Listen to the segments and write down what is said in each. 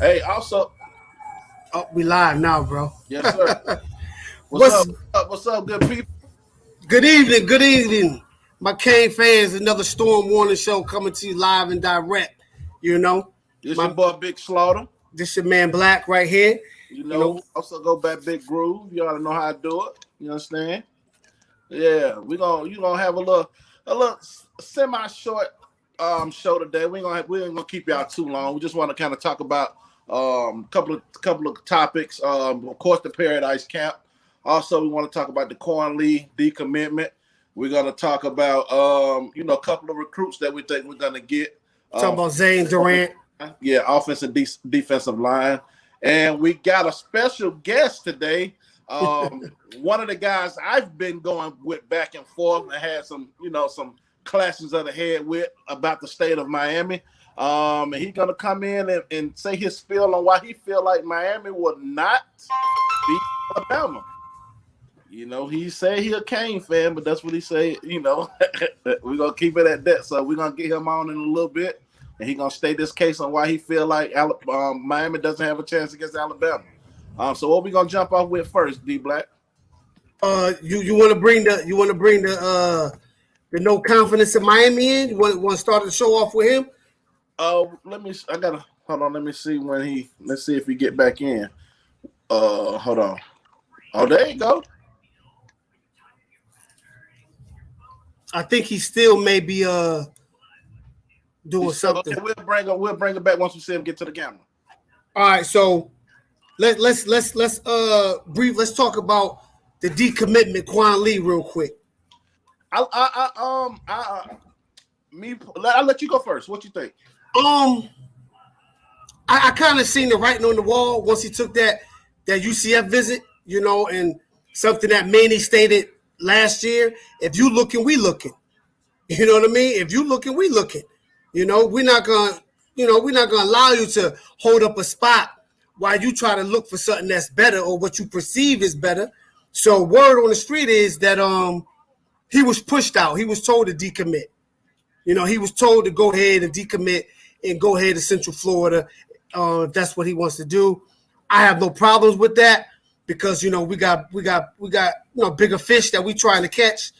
Hey, also, Oh, we live now, bro. yes, sir. What's What's up? What's up, good people? good evening? Good evening, my Kane fans. Another Storm Warning show coming to you live and direct. You know, This your my boy Big Slaughter. this your man Black right here. You You know, know, also go back Big Groove. You ought to know how to do it. You understand? Yeah, you gonna have a little semi short show today. We ain't gonna keep y'all too long. We just want to kind of talk about couple of topics. Of course, the Paradise Camp. Also, we want to talk about the Corn Lee decommitment. We're gonna talk about a couple of recruits that we think we're gonna get. talking about Zane Durant. Yeah, offensive defensive line. And we got a special guest today. One of the guys I've been going with back and forth and had some clashes of the head with about the state of Miami. And he's gonna come in and say his spiel on why he feel like Miami will not beat Alabama. He said he a Kane fan, but that's what he said. We're gonna keep it at that. So we're gonna get him on in a little bit. And he's gonna state this case on why he feel like Miami doesn't have a chance against Alabama. So what we gonna jump off with first, D Black? You want to bring the no confidence in Miami in? You want to start the show off with him? Let me. I gotta hold on. Let me see when he. Let's see if he get back in. Hold on. Oh, there you go. I think he still may be doing something. Okay, we'll bring it back once we see him get to the camera. All right, so let's brief. Let's talk about the decommitment, Quan Lee, real quick. I'll let you go first. What you think? I kind of seen the writing on the wall once he took that UCF visit, and something that Manny stated last year. If you looking, we looking. You know what I mean? If you looking, we looking. We're not gonna allow you to hold up a spot while you try to look for something that's better or what you perceive is better. So word on the street is that he was pushed out. He was told to decommit. He was told to go ahead and decommit and go ahead to Central Florida if that's what he wants to do. I have no problems with that because we got bigger fish that we trying to catch.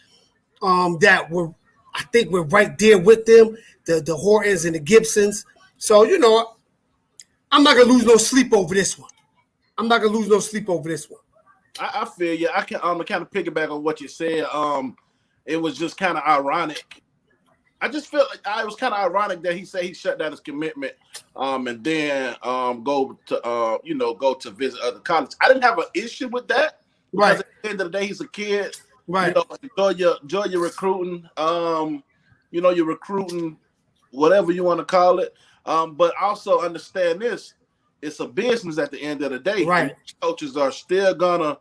I think we're right there with them, the Hortons and the Gibsons. So I'm not gonna lose no sleep over this one. I feel you. I can kind of piggyback on what you said. It was just kind of ironic. I just feel like it was kind of ironic that he said he shut down his commitment, and then go to visit other colleges. I didn't have an issue with that. Right. Because at the end of the day, he's a kid. Right. Enjoy your recruiting. You're recruiting, whatever you want to call it. But also understand this: it's a business at the end of the day. Right. Coaches are still gonna,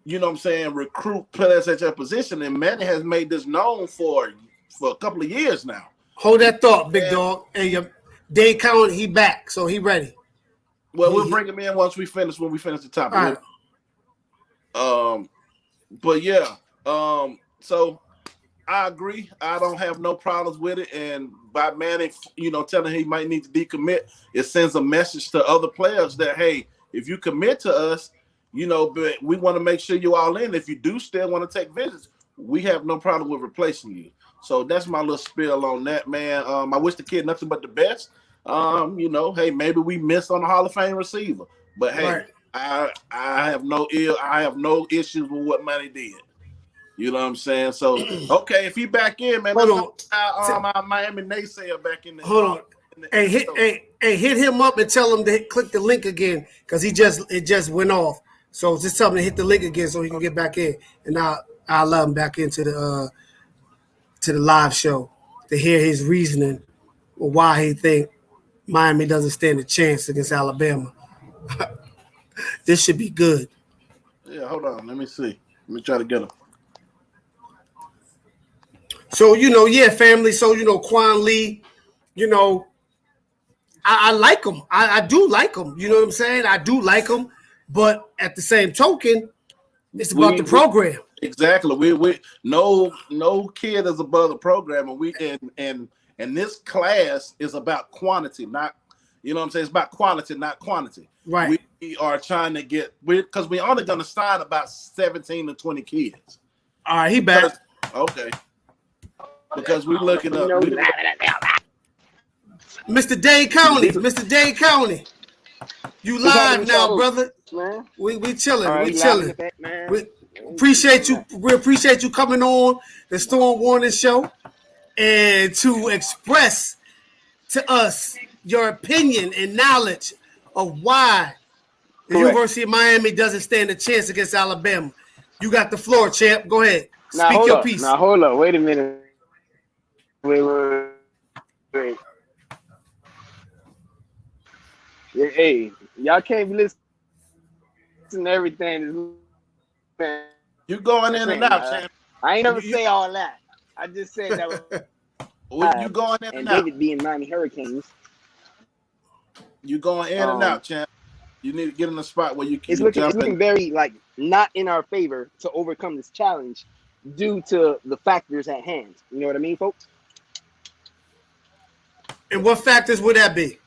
recruit players at your position, and Manny has made this known for a couple of years now. Hold that thought, big dog. And your day count, he back, so he ready. Well, we'll bring him in when we finish the topic. Right. But yeah, so I agree. I don't have no problems with it. And by Manny, telling him he might need to decommit, it sends a message to other players that, hey, if you commit to us, but we want to make sure you're all in. If you do still want to take visits, we have no problem with replacing you. So that's my little spiel on that, man. I wish the kid nothing but the best. Hey, maybe we missed on the Hall of Fame receiver, but hey, right. I have no issues with what Manny did. You know what I'm saying? So okay, if he back in, man, hold on. My Miami naysayer back in there. Hold on. Hit him up and tell him to click the link again because it just went off. So just tell him to hit the link again so he can get back in, and I'll let him back into the live show to hear his reasoning or why he think Miami doesn't stand a chance against Alabama. This should be good. Yeah, hold on. Let me see. Let me try to get him. So, family. So, Quan Lee, I like him. I do like him. You know what I'm saying? I do like him. But at the same token, it's about the program. Exactly. We no kid is above the program, and this class is about quantity, not You know what I'm saying? It's about quality, not quantity. Right. We are trying to get because we're only going to sign about 17 to 20 kids. All right, he back. Okay. Because we're looking up. Mr. Dade County. You live now, brother. Man. We chilling. Right, we chilling. We appreciate you. We appreciate you coming on the Storm Warning Show and to express to us your opinion and knowledge of why the University of Miami doesn't stand a chance against Alabama. You got the floor, champ. Go ahead. Speak your piece. Now hold up. Wait a minute. Wait. Hey, y'all can't listen to everything. You going in and out, champ. I ain't never say all that. I just said that. You going in and out. David being Miami Hurricanes. You going in and out, champ. You need to get in a spot where you can jump. It's looking very not in our favor to overcome this challenge due to the factors at hand. You know what I mean, folks? And what factors would that be?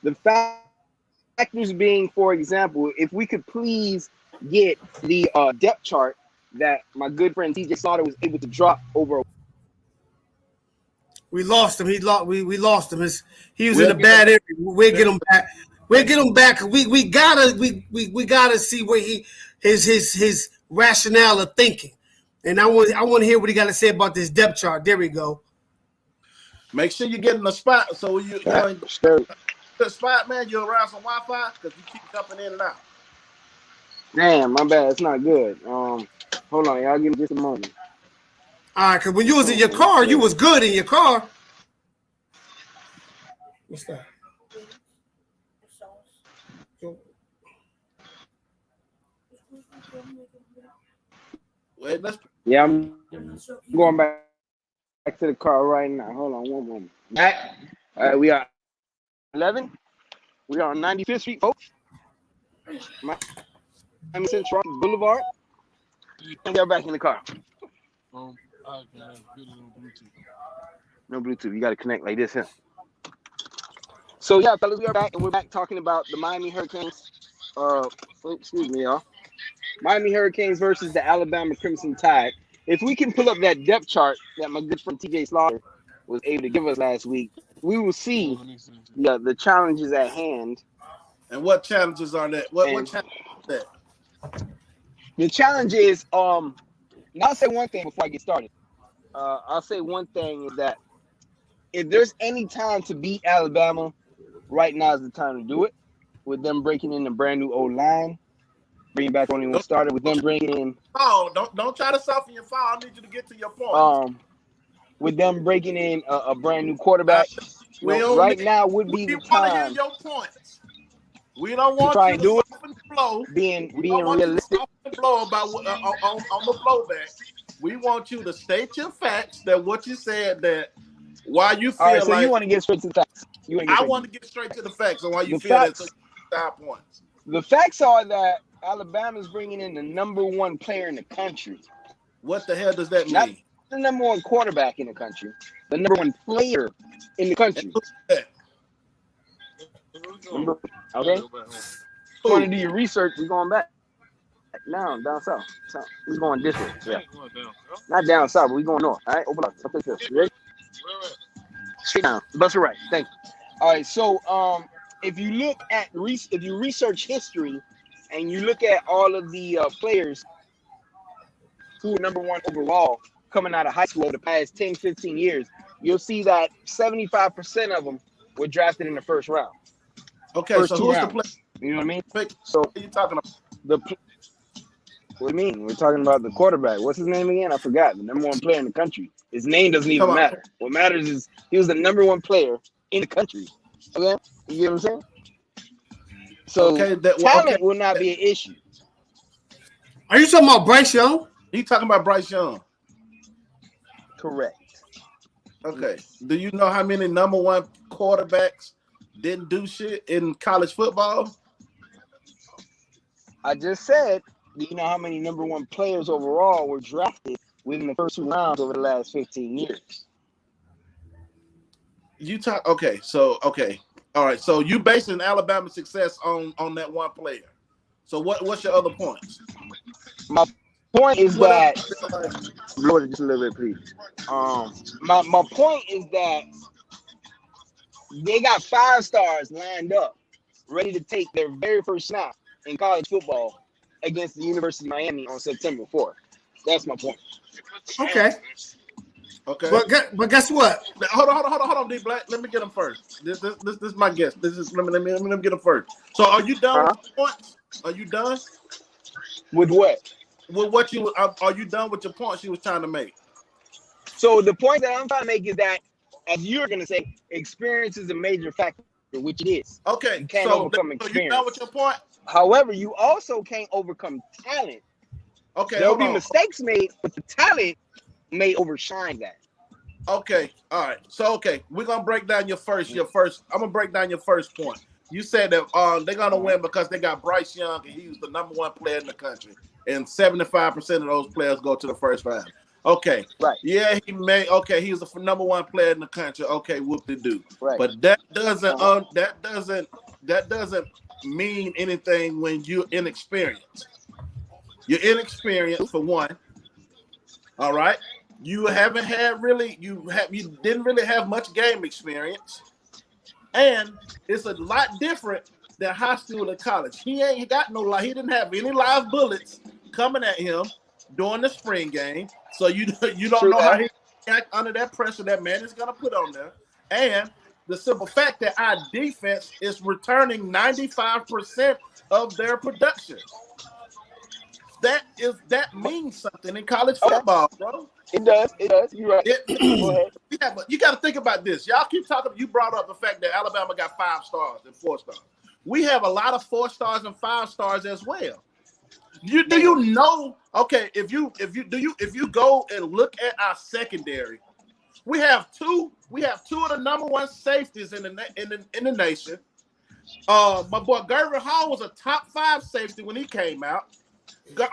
The factors being, for example, if we could please get the depth chart that my good friend TJ Slaughter was able to drop over. We lost him. We lost him. He was in a bad area. We'll get him back. We'll get him back. We gotta see where his rationale of thinking. And I want to hear what he got to say about this depth chart. There we go. Make sure you get in the spot so you in the spot, man. You're around some Wi-Fi because you keep jumping in and out. Damn, my bad. It's not good. Hold on, y'all. Give me just a moment. All right, because when you was in your car, you was good in your car. What's that? Wait, yeah, I'm going back to the car right now. Hold on one moment. Back. All right, we are 11. We are on 95th Street, folks. Miami Central Boulevard. And they're back in the car. No Bluetooth. You got to connect like this, huh? So, yeah, fellas, we are back, and we're back talking about the Miami Hurricanes. Excuse me, y'all. Miami Hurricanes versus the Alabama Crimson Tide. If we can pull up that depth chart that my good friend TJ Slaughter was able to give us last week, we will see the challenges at hand. And what challenges are that? What challenges are that? The challenge is, I'll say one thing before I get started. I'll say one thing is that if there's any time to beat Alabama, right now is the time to do it. With them breaking in a brand new O-line, bringing back only one starter, with them bringing in. Oh, don't try to soften your fall. I need you to get to your point. With them breaking in a brand new quarterback, right now would be the time. We want to hear your points. We don't want to you to soften the flow. Being realistic. Soften the flow about on the flow back. We want you to state your facts. That what you said. That why you feel right, so you want to get straight to the facts. I want to get straight to the facts on why you feel that. So 5 points. The facts are that Alabama's bringing in the number one player in the country. What the hell does that mean? Not the number one quarterback in the country. The number one player in the country. Okay. You want to do your research? We're going back. Down south. We're going this way. Yeah. Not down south, but we're going north. All right. Open up. Up this. You ready? Straight down. Bust it right. Thank you. All right. So, if you look at if you research history and you look at all of the players who are number one overall coming out of high school over the past 10, 15 years, you'll see that 75% of them were drafted in the first round. Okay, so who's the player? You know what I mean? So what are you talking about? What do you mean? We're talking about the quarterback. What's his name again? I forgot. The number one player in the country. His name doesn't even matter. What matters is he was the number one player in the country. Okay? You get what I'm saying? So talent will not be an issue. Are you talking about Bryce Young? You talking about Bryce Young? Correct. Okay. Do you know how many number one quarterbacks didn't do shit in college football? I just said, do you know how many number one players overall were drafted within the first 2 rounds over the last 15 years. All right. So you basing Alabama's success on that one player. So what's your other points? My point is that Lord, just a little bit, please. My point is that they got 5 stars lined up, ready to take their very first snap in college football against the University of Miami on September 4th. That's my point. Okay. Okay. But guess what? Hold on, D Black. Let me get him first. This is my guess. Let me get him first. So are you done with your points? Are you done? With what? With what you are you done with your points you was trying to make? So the point that I'm trying to make is that, as you're gonna say, experience is a major factor, which it is. Okay. You can't overcome experience. So you done with your point? However, you also can't overcome talent. Okay. There'll be mistakes made, but the talent may overshine that. Okay. All right. So we're gonna break down your first. I'm gonna break down your first point. You said that they're gonna win because they got Bryce Young and he was the #1 player in the country, and 75% of those players go to the first round. Okay. Right. Yeah, he was the #1 player in the country. Okay, whoop-de-doo. Right. But that doesn't mean anything when you're inexperienced. You're inexperienced for one. All right. You haven't had you didn't really have much game experience. And it's a lot different than high school and college. He ain't got he didn't have any live bullets coming at him during the spring game. So you don't know how he act under that pressure that man is gonna put on there. And the simple fact that our defense is returning 95% of their production. That means something in college football, bro. It does. You're right. Go ahead. Yeah, but you got to think about this. Y'all keep talking. You brought up the fact that Alabama got 5 stars and 4 stars. We have a lot of 4 stars and 5 stars as well. Do you know? Okay, if you go and look at our secondary, we have two of the #1 safeties in the nation. My boy Gervin Hall was a top 5 safety when he came out. A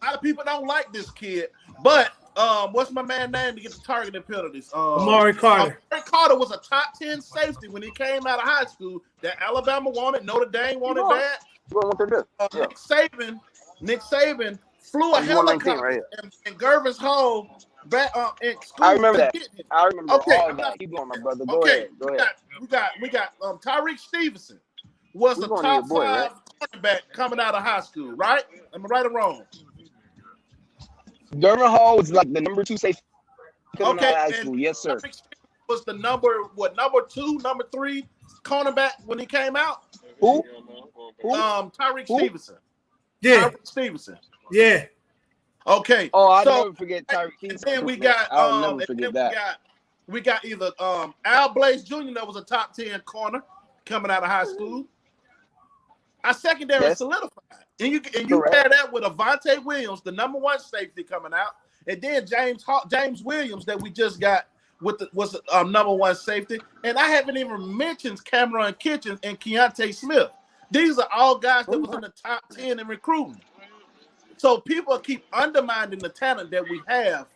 lot of people don't like this kid, but what's my man's name to get the targeting penalties? Amari Carter. Amari Carter was a top 10 safety when he came out of high school that Alabama wanted, Notre Dame wanted bad. Nick Saban flew a helicopter and Gervin's Hall back in school. I remember that. I remember all that. Keep going, my brother. Go ahead. We got Tyreek Stevenson was the top 5 quarterback coming out of high school, right? Am I right or wrong? Gervin Hall was like the #2 safety coming out of high school. Yes, sir. Was the number 2, #3 cornerback when he came out? Who? Tyreek Stevenson. Yeah. Tyreek Stevenson. Yeah. Okay. Oh, I'll never forget Tyreek Stevenson. And then we got I'll never forget that. We got either Al Blaze Jr. that was a top 10 corner coming out of high school. Our secondary is solidified. And you pair that with Avante Williams, the #1 safety coming out, and then James Williams that we just got was #1 safety. And I haven't even mentioned Cameron Kitchens and Keontae Smith. These are all guys that was in the top 10 in recruiting. So people keep undermining the talent that we have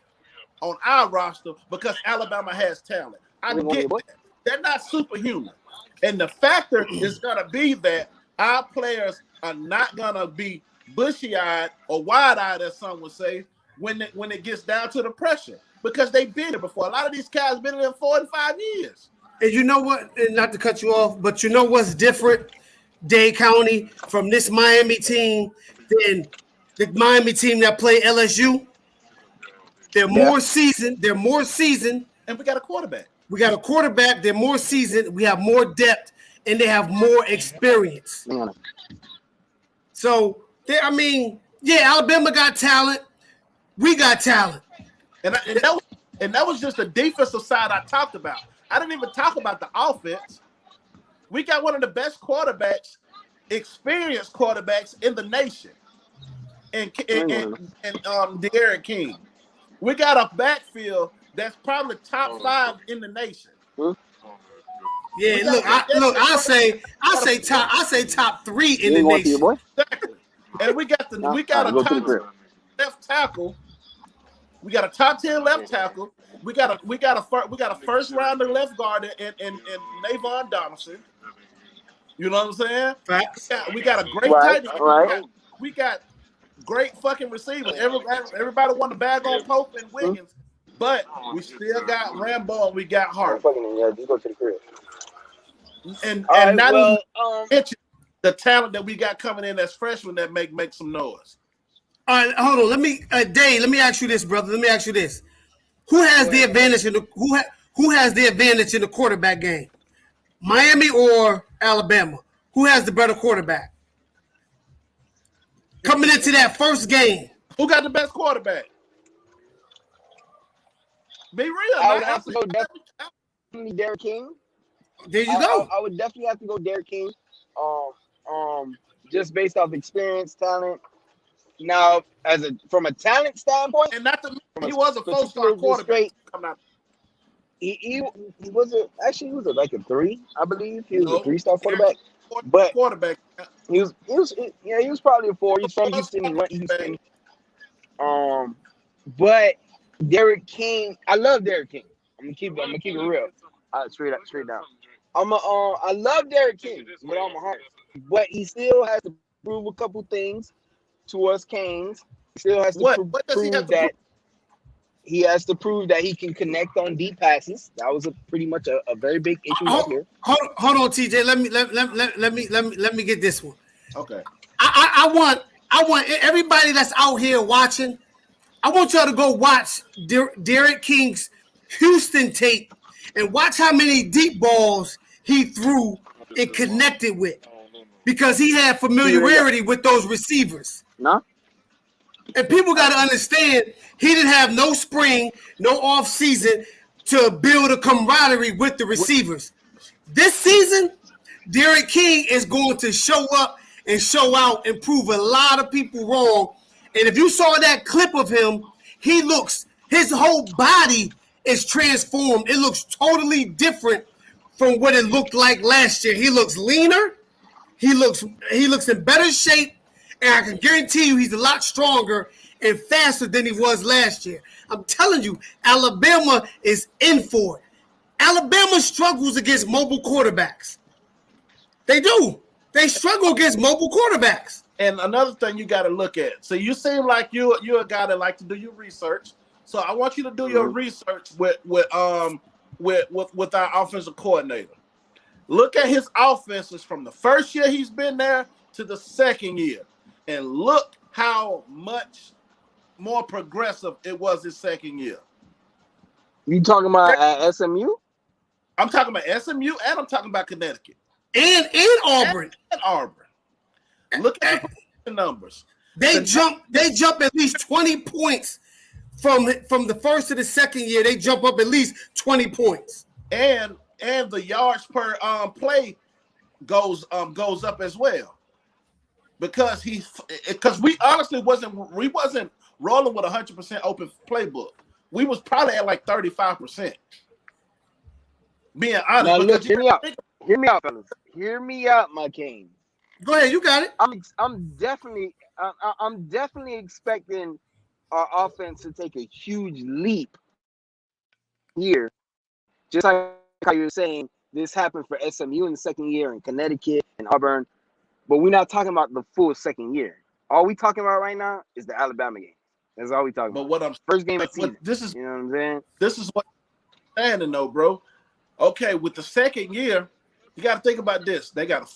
on our roster because Alabama has talent. I get that. They're not superhuman. And the factor is going to be that our players are not going to be bushy-eyed or wide-eyed, as some would say, when it gets down to the pressure because they've been there before. A lot of these guys have been there 4 and 5 years. And you know what? And not to cut you off, but you know what's different, Dade County, from this Miami team than the Miami team that played LSU? They're more seasoned. They're more seasoned. And we got a quarterback. They're more seasoned. We have more depth, and they have more experience. So, Alabama got talent. We got talent. And that was just the defensive side I talked about. I didn't even talk about the offense. We got one of the best quarterbacks, experienced quarterbacks in the nation, and De'Aaron King. We got a backfield that's probably top 5 in the nation. Yeah, I say top 3 in the nation. Exactly. And we got a top left tackle We got a top 10 left tackle. We got a first rounder left guard in Navon Donaldson. You know what I'm saying? Facts. We got a great Right, tight end. right. We got great fucking receivers. Everybody want to bag on Pope and Wiggins, but we still got Rambo and we got Hart. Just go to the crib. And All not right, even mention the talent that we got coming in as freshmen that make some noise. All right, hold on. Let me, Dave. Let me ask you this, brother. Let me ask you this: who has the advantage in the who has the advantage in the quarterback game? Miami or Alabama? Who has the better quarterback? Coming into that first game, Who got the best quarterback? Be real. I would have to go definitely Derrick King. there you go. I would definitely have to go Derrick King. Just based off experience, talent. Now, from a talent standpoint, And not to he was a 4-star quarterback. He was like a 3, I believe. He was a 3-star quarterback. But quarterback. he was probably a 4. He's from Houston. He went to Houston. But Derrick King, I love Derrick King. I'm gonna keep it real. Straight down. I love Derrick King with all my heart, but he still has to prove a couple things to us Canes. He still has to prove that he has to prove that he can connect on deep passes. That was pretty much a very big issue this year. Hold on, TJ. Let me get this one. Okay. I want everybody that's out here watching. I want y'all to go watch Derrick King's Houston tape and watch how many deep balls he threw and connected with, because he had familiarity with those receivers. No. And people got to understand, he didn't have no spring, no off season to build a camaraderie with the receivers. This season, Derrick King is going to show up and show out and prove a lot of people wrong. And if you saw that clip of him, his whole body is transformed. It looks totally different from what it looked like last year. He looks leaner. He looks in better shape. And I can guarantee you he's a lot stronger and faster than he was last year. I'm telling you, Alabama is in for it. Alabama struggles against mobile quarterbacks. They do. They struggle against mobile quarterbacks. And another thing you got to look at. So you seem like you're a guy that like to do your research. So I want you to do your research with our offensive coordinator. Look at his offenses from the first year he's been there to the second year, and look how much more progressive it was his second year. You talking about SMU? I'm talking about SMU, and I'm talking about Connecticut and Auburn. And Auburn. Look at the numbers. They jump at least 20 points from the first to the second year. They jump up at least 20 points. And the yards per play goes up as well. Because we honestly wasn't rolling with 100% open playbook. We was probably at like 35%. Being honest. Now look, hear me out. Hear me out, fellas. Hear me out, my king. Go ahead, you got it. I'm definitely expecting our offense to take a huge leap here. Just like how you're saying, this happened for SMU in the second year, and Connecticut and Auburn, but we're not talking about the full second year. All we talking about right now is the Alabama game. That's all we talking about. But what I'm first game of the season. This is, you know what I'm saying? This is what I'm saying, though, bro. Okay, with the second year, you got to think about this. They had a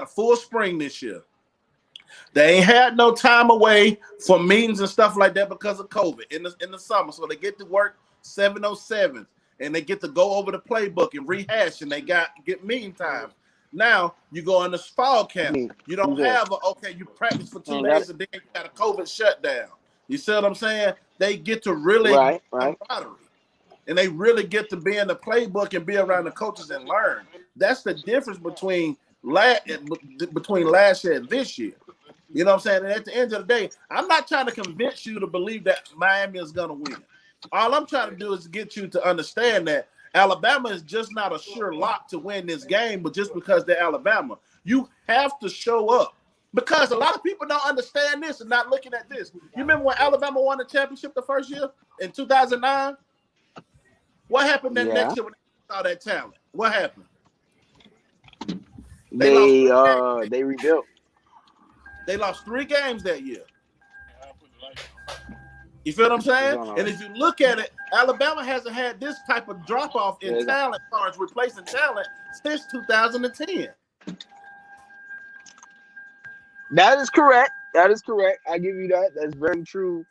full spring this year. They ain't had no time away for meetings and stuff like that because of COVID in the summer. So they get to work 707 and they get to go over the playbook and rehash, and they get meeting time. Now you go in this fall camp. You don't have you practice for 2 days and then you got a COVID shutdown. You see what I'm saying? They get to really camaraderie. And they really get to be in the playbook and be around the coaches and learn. That's the difference between last year and this year. You know what I'm saying? And at the end of the day, I'm not trying to convince you to believe that Miami is going to win. All I'm trying to do is get you to understand that Alabama is just not a sure lock to win this game, but just because they're Alabama. You have to show up. Because a lot of people don't understand this and not looking at this. You remember when Alabama won the championship the first year in 2009? What happened that next year when they saw that talent? What happened? They rebuilt. They lost 3 games that year. You feel what I'm saying? And if you look at it, Alabama hasn't had this type of drop-off in talent as far as replacing talent since 2010. That is correct. That is correct. I give you that. That's very true.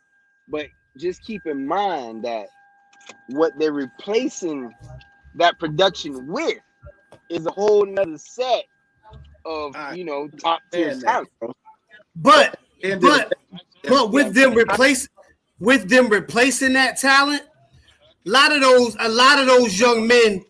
But just keep in mind that what they're replacing that production with is a whole nother set of top tier talent. But with them replacing that talent, a lot of those young men,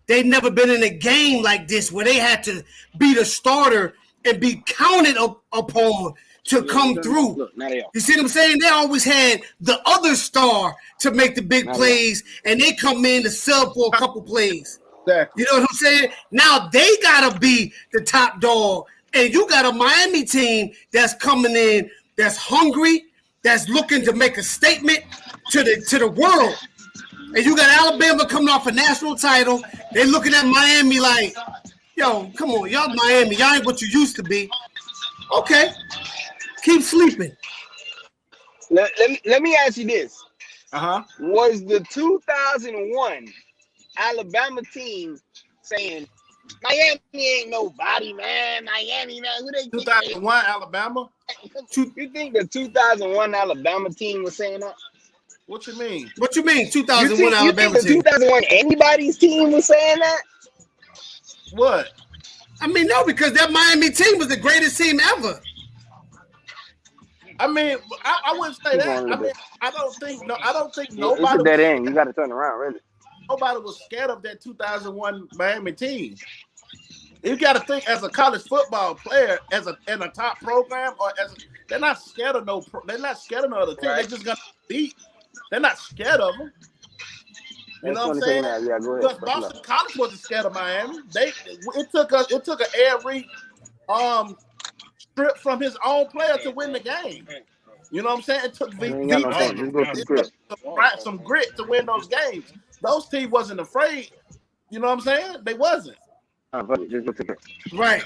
they've never been in a game like this where they had to be the starter and be counted upon to come through. Look, you see what I'm saying? They always had the other star to make the big plays, and they come in to sub for a couple plays. Exactly. You know what I'm saying? Now they gotta be the top dog, and you got a Miami team that's coming in, that's hungry, that's looking to make a statement to the world. And you got Alabama coming off a national title. They looking at Miami like, yo, come on, y'all Miami, y'all ain't what you used to be. Okay, keep sleeping. Let me ask you this. Was the 2001 Alabama team saying, Miami ain't nobody, man. Miami, man. Who they 2001 Alabama? You think the 2001 Alabama team was saying that? What you mean? What you mean 2001 Alabama team? 2001 anybody's team was saying that? What? I mean, no, because that Miami team was the greatest team ever. I mean, I wouldn't say that. I mean, I don't think nobody. It's a dead end. You got to turn around, really. Nobody was scared of that 2001 Miami team. You got to think as a college football player, in a top program, or they're not scared of they're not scared of no other team. Right. They're just gonna beat. They're not scared of them. You know what I'm saying? Yeah, go ahead. Because Boston College wasn't scared of Miami. It took an Ed Reed strip from his own player to win the game. You know what I'm saying? It took some grit to win those games. Those teams wasn't afraid. You know what I'm saying? They wasn't. Right.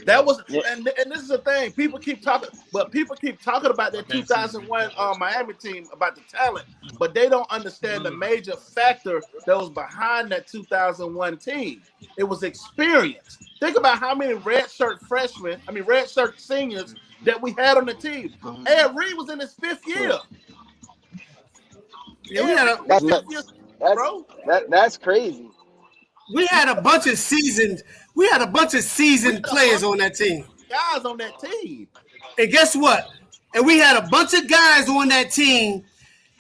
That was, and this is the thing. People keep talking about that 2001 Miami team, about the talent, but they don't understand the major factor that was behind that 2001 team. It was experience. Think about how many redshirt seniors that we had on the team. Ed Reed was in his 5th year. Yeah, that's crazy. We had a bunch of seasoned players on that team. Guys on that team. And guess what? And we had a bunch of guys on that team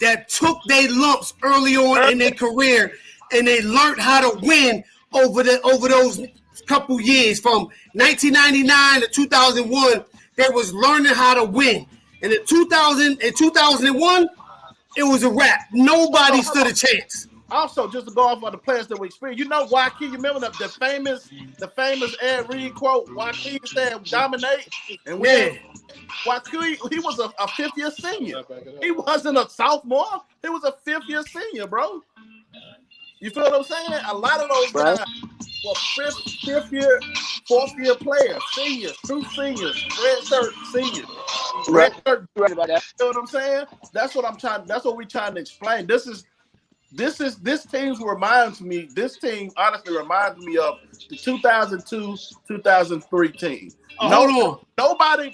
that took their lumps early on in their career, and they learned how to win over those couple years from 1999 to 2001. They was learning how to win. And in 2001, it was a wrap. Nobody stood a chance. Also, just to go off on the players that we experienced, you know, Joaquin, you remember the famous Ed Reed quote? Joaquin said, "Dominate," and Joaquin, he was a 5th-year senior. He wasn't a sophomore. He was a 5th-year senior, bro. You feel what I'm saying? A lot of those guys were 5th year, 4th-year players, seniors, true seniors, redshirt seniors. Redshirt, you know what I'm saying? That's what we're trying to explain. This team honestly reminds me of the 2002-2003 team. Nobody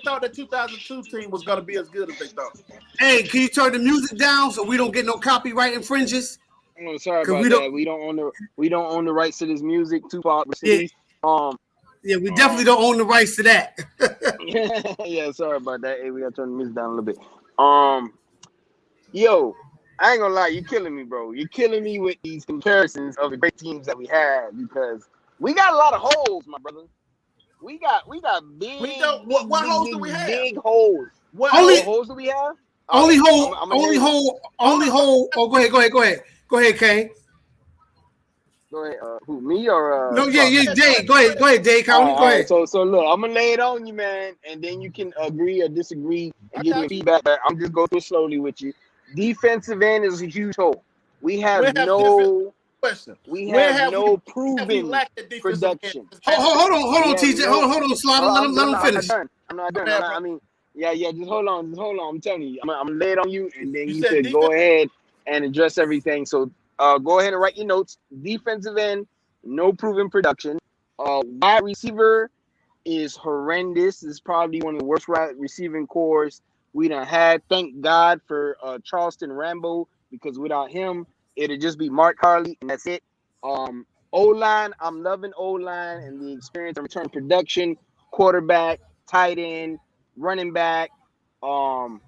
thought the 2002 team was gonna be as good as they thought. Hey, can you turn the music down so we don't get no copyright infringes? Oh, sorry about that. We don't own the rights to this music. Tupac released. Yeah, we definitely don't own the rights to that. Yeah, sorry about that. Hey, we gotta turn the music down a little bit. Yo, I ain't gonna lie, you're killing me, bro. You're killing me with these comparisons of the great teams that we had, because we got a lot of holes, my brother. We got big. What holes do we have? Big holes. What holes do we have? Only hole. Oh, go ahead, Kane. Go ahead. Who, me or No, Clark? yeah, Jay. Go ahead, Jay County. Go ahead. So look, I'm gonna lay it on you, man, and then you can agree or disagree and give me feedback. But I'm just go through slowly with you. Defensive end is a huge hole. We have no question. We have no proven production. Hold on, TJ. Hold on, Slaughter. Let him finish. I'm not done. I mean, yeah. Just hold on. I'm telling you. I'm gonna lay it on you, and then you said go ahead and address everything. So go ahead and write your notes. Defensive end, no proven production. Wide receiver is horrendous. It's probably one of the worst receiving cores we done had. Thank God for Charleston Rambo, because without him, it'd just be Mark Harley, and that's it. O-line, I'm loving O-line and the experience and return production, quarterback, tight end, running back. I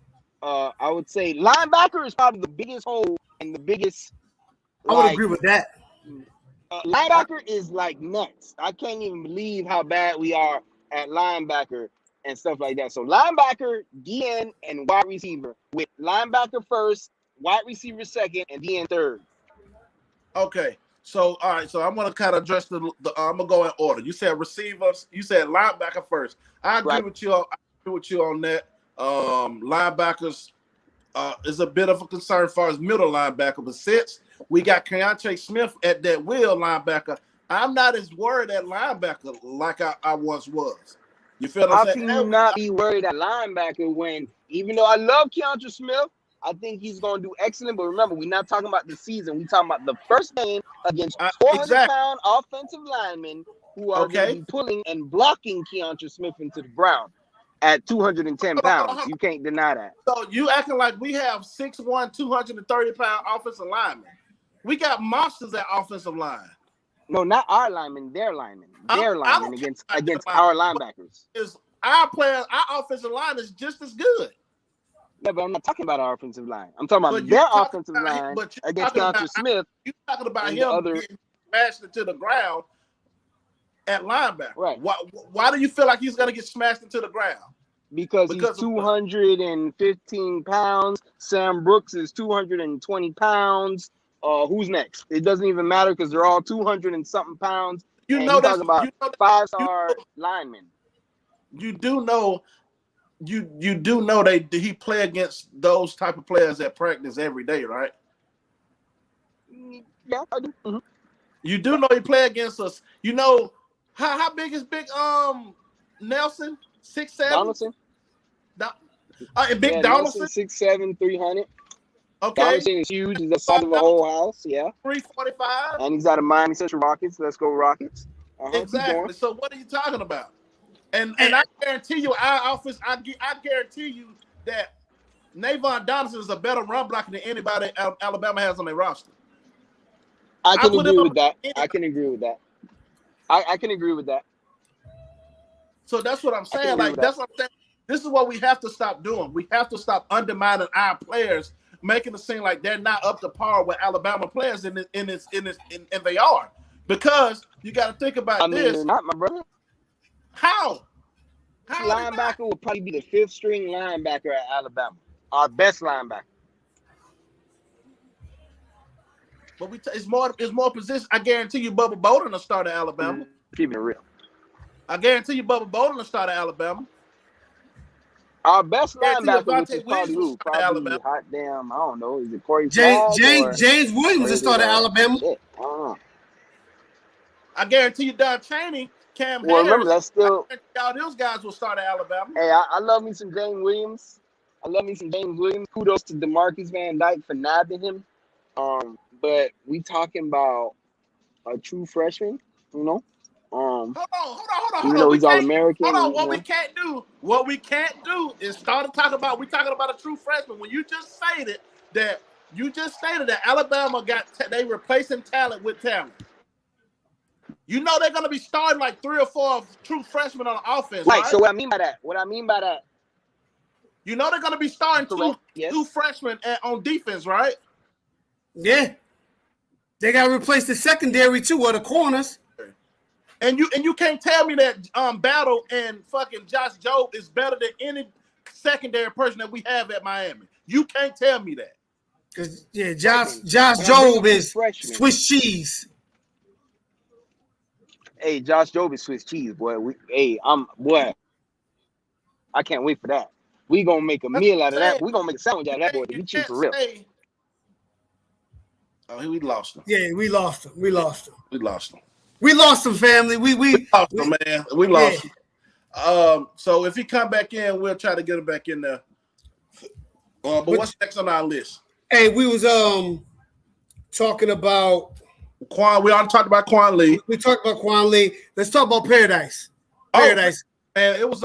would say linebacker is probably the biggest hole and the biggest. I would agree with that. Linebacker is like nuts. I can't even believe how bad we are at linebacker and stuff like that. So linebacker, DN, and wide receiver, with linebacker first, wide receiver second, and DN third. Okay. So all right. So I'm gonna kind of address the I'm gonna go in order. You said receivers. You said linebacker first. I agree with you. I agree with you on that. Linebackers is a bit of a concern as far as middle linebacker, but since we got Keontae Smith at that will linebacker, I'm not as worried at linebacker like I once was. You feel what I'm saying? How can you not be worried at linebacker when, even though I love Keontae Smith, I think he's going to do excellent. But remember, we're not talking about the season. We're talking about the first game against 400-pound offensive linemen who are going to be pulling and blocking Keontae Smith into the ground at 210 pounds. You can't deny that. So you acting like we have 6'1", 230-pound offensive linemen. We got monsters at offensive line. No, not our linemen. Their linemen. Their linemen against our linebackers. Is our players, our offensive line is just as good. No, but I'm not talking about our offensive line. I'm talking about their offensive line against Keontae Smith. You're talking about him getting smashed into the ground at linebacker. Right. Why do you feel like he's going to get smashed into the ground? Because he's 215 pounds. Sam Brooks is 220 pounds. Who's next? It doesn't even matter because they're all 200 and something pounds. You know that's about five-star linemen. You do know he play against those type of players at practice every day, right? Yeah, I do. Mm-hmm. You do know he play against us. You know how big is Big Nelson? 6'7"? Donaldson. Big Donaldson? 6'7", 300. Okay. Donaldson is huge. He's the size of a whole house. Yeah. 345. And he's out of Miami Central Rockets. Let's go Rockets. Exactly. So what are you talking about? And I guarantee you, our offense. I guarantee you that Navon Donaldson is a better run blocker than anybody Alabama has on their roster. I can agree with that. I can agree with that. I can agree with that. So that's what I'm saying. Like that's what I'm saying. This is what we have to stop doing. We have to stop undermining our players, making it seem like they're not up to par with Alabama players, and they are. Because you got to think about this. Not my brother. How linebacker will probably be the fifth string linebacker at Alabama, our best linebacker. But it's more position. I guarantee you, Bubba Bolden will start at Alabama. Keeping it real. I guarantee you, Bubba Bolden will start at Alabama. Our best linebacker, which is probably who? Probably hot damn. I don't know. Is it Corey? James Williams will start at Alabama. I don't know. I guarantee you, Don Chaney, Cam Harris. Remember, that's still all those guys will start at Alabama. Hey, I love me some James Williams. Kudos to DeMarcus Van Dyke for nabbing him. But we talking about a true freshman, you know. Hold on. You know he's All-American. Hold on. What we can't do is start to talk about. We're talking about a true freshman. When you just stated that Alabama they replacing talent with talent. You know they're going to be starting like 3 or 4 true freshmen on offense, right? So what I mean by that, you know they're going to be starting two freshmen on defense, right? Yeah. They got to replace the secondary too, or the corners. And you can't tell me that Battle and fucking Josh Jobe is better than any secondary person that we have at Miami. You can't tell me that. Because Josh Jobe is Swiss cheese. Hey, Josh Jobe Swiss cheese, boy. I can't wait for that. We gonna make a meal out of that. We gonna make a sandwich out of that, boy. You He cheap can't for real. say. Oh, we lost him. Yeah, we lost him. We lost him, Family. We lost him, man. We lost yeah. him. So if he come back in, we'll try to get him back in there. But what's next on our list? Hey, we was talking about Quan. We already talked about Quan Lee. We talked about Quan Lee. Let's talk about Paradise. Paradise. And it was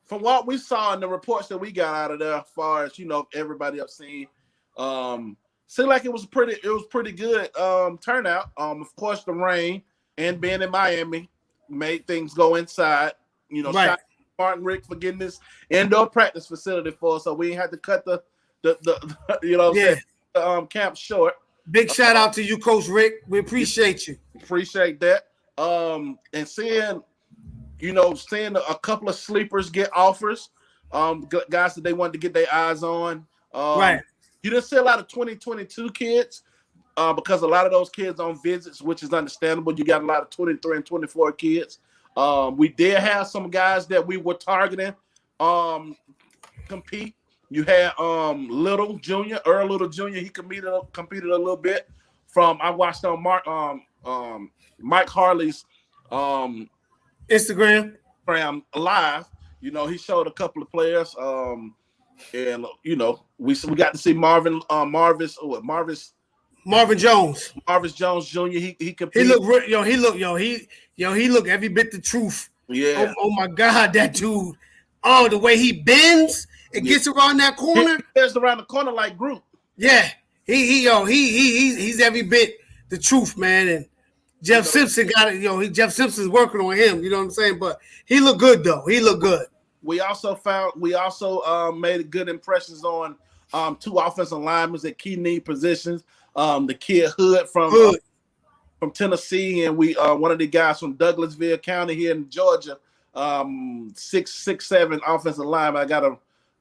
from what we saw in the reports that we got out of there, as far as everybody I've seen, seemed like it was pretty good turnout. Of course, the rain and being in Miami made things go inside. Right. Shout out to Martin Rick for getting this indoor practice facility for us, so we ain't had to cut the camp short. Big shout out to you, Coach Rick. We appreciate you. Appreciate that. And seeing a couple of sleepers get offers, guys that they wanted to get their eyes on. Right. You didn't see a lot of 2022 kids because a lot of those kids on visits, which is understandable. You got a lot of 23 and 24 kids. We did have some guys that we were targeting compete. You had Earl Little Jr. He competed a little bit. I watched on Mike Harley's Instagram live. He showed a couple of players. And we got to see Marvin Jones. Marvis Jones Jr. He competed. He looked every bit the truth. Yeah. Oh my God, that dude. Oh, the way he bends and gets around that corner. He gets around the corner like Groot. Yeah. He's every bit the truth, man. And Jeff Simpson got it. Jeff Simpson's working on him. You know what I'm saying? But he looked good though. He looked good. We also made good impressions on two offensive linemen at key need positions. The kid Hood from Tennessee, and we one of the guys from Douglasville County here in Georgia. 6'7" offensive lineman.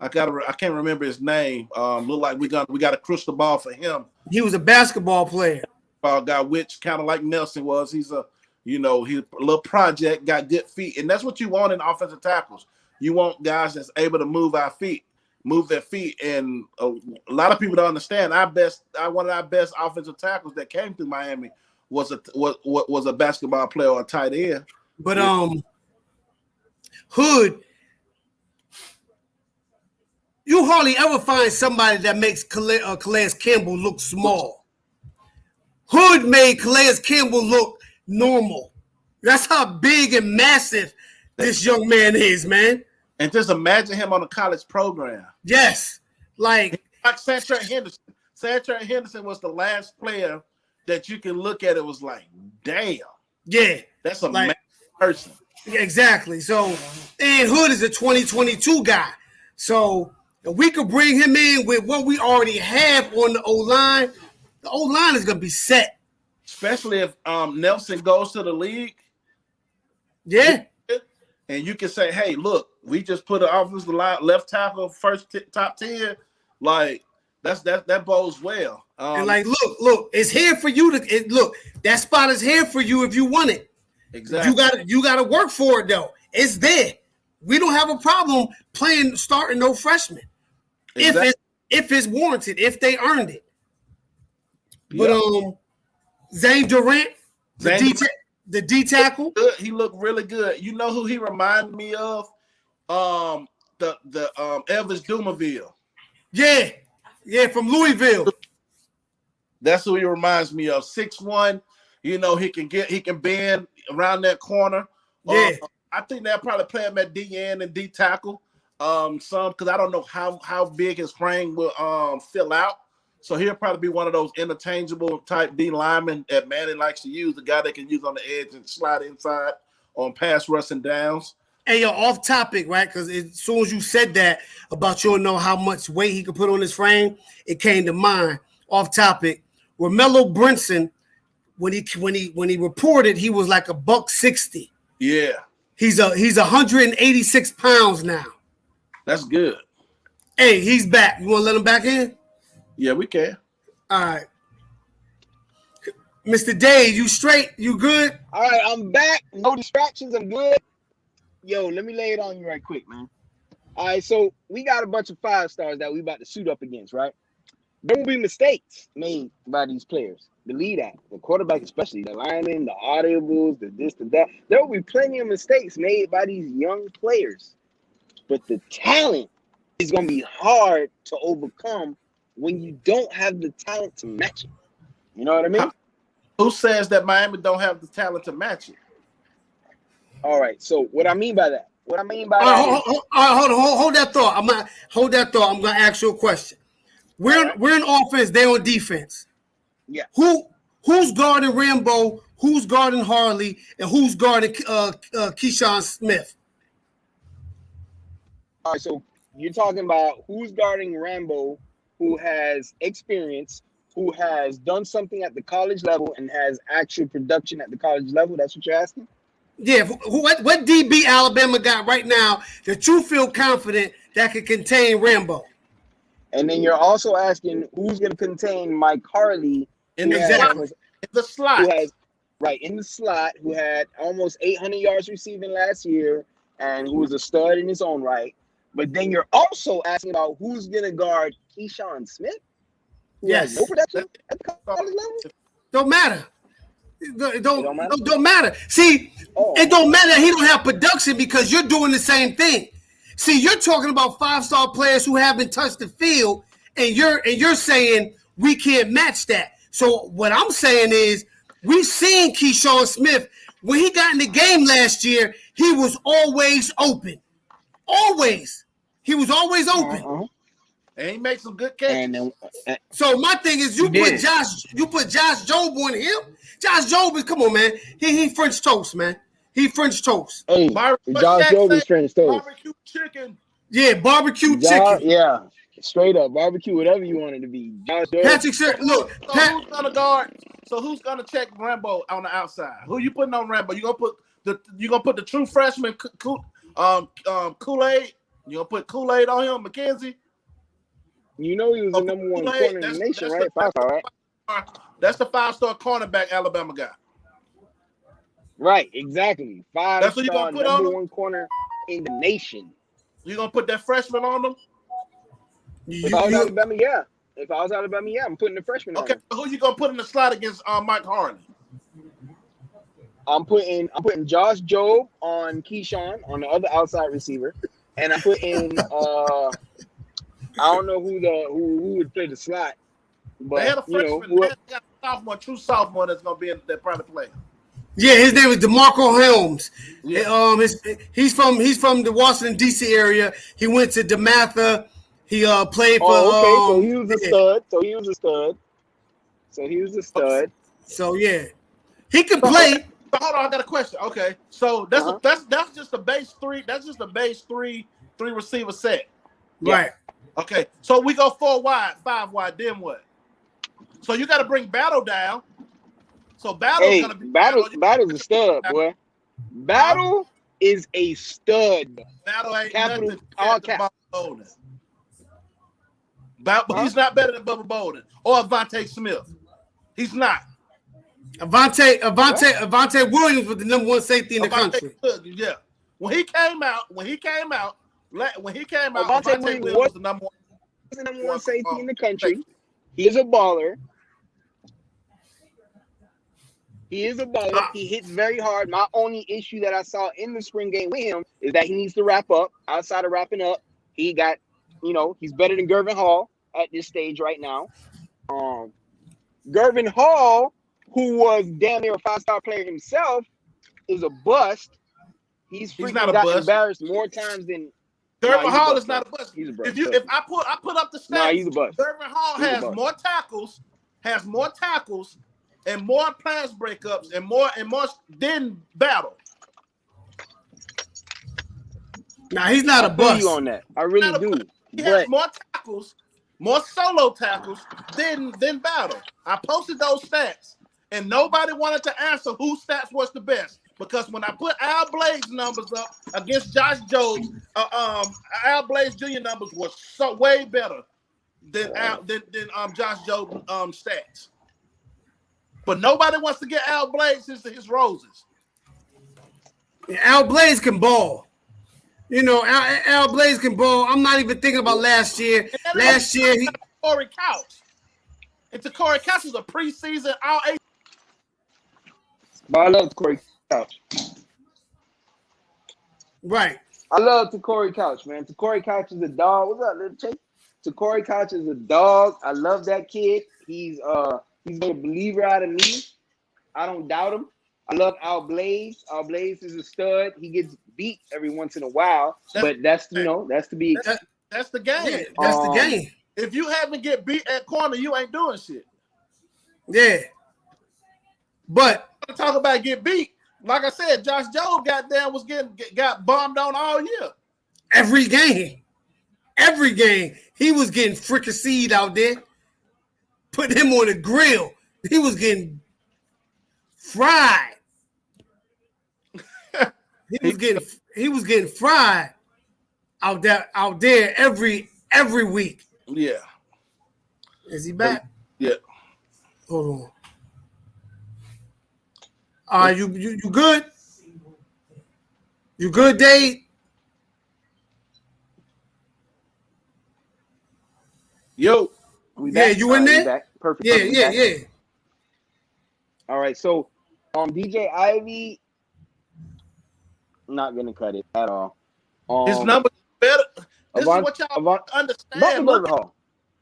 I can't remember his name. Look like we got a crystal ball for him. He was a basketball player. Guy, which kind of like Nelson was. He's a little project, got good feet, and that's what you want in offensive tackles. You want guys that's able to move their feet, and a lot of people don't understand. One of our best offensive tackles that came through Miami was a basketball player or a tight end. But Hood, you hardly ever find somebody that makes Calais Campbell look small. Hood made Calais Campbell look normal. That's how big and massive this young man is, man. And just imagine him on a college program. Yes. Like Santrell Henderson. Santrell Henderson was the last player that you can look at. It was like, damn. Yeah. That's a man person. Exactly. So, and Hood is a 2022 guy. So, if we could bring him in with what we already have on the O-line, the O-line is going to be set. Especially if Nelson goes to the league. Yeah. And you can say, hey, look, we just put an offensive line, left tackle, first top 10. Like, that bodes well. And like, look, it's here for you to look. That spot is here for you if you want it. Exactly. You got to work for it though. It's there. We don't have a problem starting no freshmen if it's warranted, if they earned it. But Zane Durant, the D tackle, he looked really good. You know who he reminded me of? The Elvis Dumerville. Yeah, from Louisville. That's who he reminds me of. 6'1", he can bend around that corner. Yeah. I think they'll probably play him at D end and D tackle. Because I don't know how big his frame will fill out. So he'll probably be one of those interchangeable type D linemen that Manning likes to use, the guy they can use on the edge and slide inside on pass rushing downs. Hey, off topic, right? Because as soon as you said that about you don't know how much weight he could put on his frame, it came to mind. Off topic, Romello Brinson, when he reported, he was like $160. Yeah, he's 186 pounds now. That's good. Hey, he's back. You want to let him back in? Yeah, we can. All right. Mr. Dave, you straight? You good? All right, I'm back. No distractions. I'm good. Yo, let me lay it on you right quick, man. All right, so we got a bunch of 5-stars that we about to suit up against, right? There will be mistakes made by these players. The lead act, the quarterback, especially the linemen, the audibles, the this, the that. There will be plenty of mistakes made by these young players. But the talent is going to be hard to overcome when you don't have the talent to match it. You know what I mean? Who says that Miami don't have the talent to match it? All right. So what I mean by that? Hold that thought. I'm gonna hold that thought. I'm gonna ask you a question. We're in offense. They're on defense. Yeah. Who's guarding Rambo? Who's guarding Harley? And who's guarding Keyshawn Smith? All right. So you're talking about who's guarding Rambo, who has experience, who has done something at the college level and has actual production at the college level. That's what you're asking? Yeah. What DB Alabama got right now that you feel confident that could contain Rambo? And then you're also asking who's going to contain Mike Harley in the slot. In the slot, who had almost 800 yards receiving last year and who was a stud in his own right. But then you're also asking about who's going to guard Keyshawn Smith? Yes. No production at the college level? Don't matter. It don't matter. See, it don't matter that he don't have production because you're doing the same thing. See, you're talking about 5-star players who haven't touched the field, and you're saying we can't match that. So what I'm saying is we've seen Keyshawn Smith when he got in the game last year. He was always open. Always, he was always open. And he makes some good catches. So my thing is, you put Josh Jobe on him. Josh Jobe is, come on, man. He French toast, man. He French toast. Hey, Josh Jobe is French toast. Barbecue chicken. Yeah, barbecue chicken. Yeah, straight up barbecue, whatever you want it to be. Josh Jobe. Patrick, look. Who's gonna guard? So who's gonna check Rambo on the outside? Who you putting on Rambo? You gonna put the true freshman Kool-Aid? You gonna put Kool-Aid on him, McKenzie? You know he was the number one corner in the nation, right? 5-star, right? That's the 5-star cornerback Alabama guy. Right, exactly. 5-star number one corner in the nation. You gonna put that freshman on them? If I was Alabama, yeah. I'm putting the freshman on him. Okay, who you gonna put in the slot against Mike Harley? I'm putting Josh Jobe on Keyshawn on the other outside receiver, and I'm putting I don't know who would play the slot, but they had a freshman, they got a true sophomore that's gonna be in that part of play. Yeah, his name is DeMarco Helms. Yeah. He's from the Washington D.C. area. He went to DeMatha. He played for. So he was a stud. So yeah, he can play. Hold on, I got a question. Okay, so that's just the base three. That's just the base three receiver set. Right. Okay, so we go 4 wide, 5 wide. Then what? So you got to bring Battle down. So Battle's gonna be Battle's a stud, boy. Battle is a stud. Battle ain't Capital, nothing. all caps. He's not better than Bubba Bolden or Avonte Smith. He's not. Avonte Williams was the number one safety in the country. Yeah. When he came out, Avonte Williams was the number one safety in the country. He is a baller. He hits very hard. My only issue that I saw in the spring game with him is that he needs to wrap up. Outside of wrapping up, he got, he's better than Gervin Hall at this stage right now. Gervin Hall, who was damn near a 5-star player himself, is a bust. He's not a bust. Embarrassed more times than Gervin Hall is not a bust. He's a bust. If I put up the stats, nah, he's a bust. Gervin Hall has more tackles, and more pass breakups, and more than Battle. Nah, he's not a bust. You on that? I really do. He has more tackles, more solo tackles than Battle. I posted those stats, and nobody wanted to answer whose stats was the best. Because when I put Al Blaze numbers up against Josh Jobe's, Al Blaze Jr. numbers was way better than Josh Jobe's stats. But nobody wants to get Al Blades his roses. Al Blades can ball. You know, Al Blades can ball. I'm not even thinking about last year. Last year, Corey Couch. And Corey Couch is a preseason All-A. But I love Corey Couch. Right. I love Corey Couch, man. Corey Couch is a dog. What's up, little chick? Corey Couch is a dog. I love that kid. He's a believer out of me. I don't doubt him. I love Al Blades. Al Blades is a stud. He gets beat every once in a while, but that's to be. That's the game. Yeah, that's the game. If you haven't get beat at corner, you ain't doing shit. Yeah. But talk about get beat. Like I said, Josh Jobe got bombed on all year. Every game. He was getting fricasseed out there. Put him on the grill. He was getting fried. He was getting fried out there every week. Yeah. Is he back? Yeah. Hold on. You good? You good, Dave? Yo. You in there? Perfect. Yeah. All right, so DJ Ivy, I'm not gonna cut it at all. His numbers better. This is what y'all understand.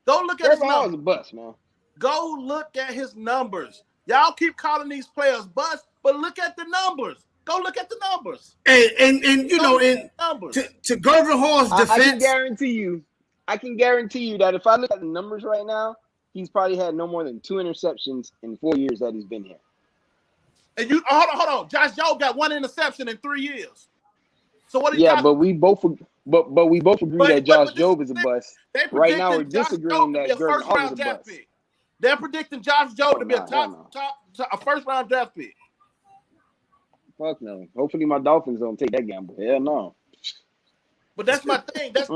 Go look at his numbers. Is a bust, man. Go look at his numbers. Y'all keep calling these players bust, but look at the numbers. Go look at the numbers. And you know, to Gervin Hall's defense, I can guarantee you that if I look at the numbers right now, he's probably had no more than 2 interceptions in 4 years that he's been here. And you hold on. Josh Jobe got 1 interception in 3 years. So what? But we both agree that Josh Jobe is a bust. Right now, we're disagreeing that Gervin Hall is a bust. Pick. They're predicting Josh Jobe to be a first-round draft pick. Fuck no. Hopefully, my Dolphins don't take that gamble. Hell no. But that's my thing. That's the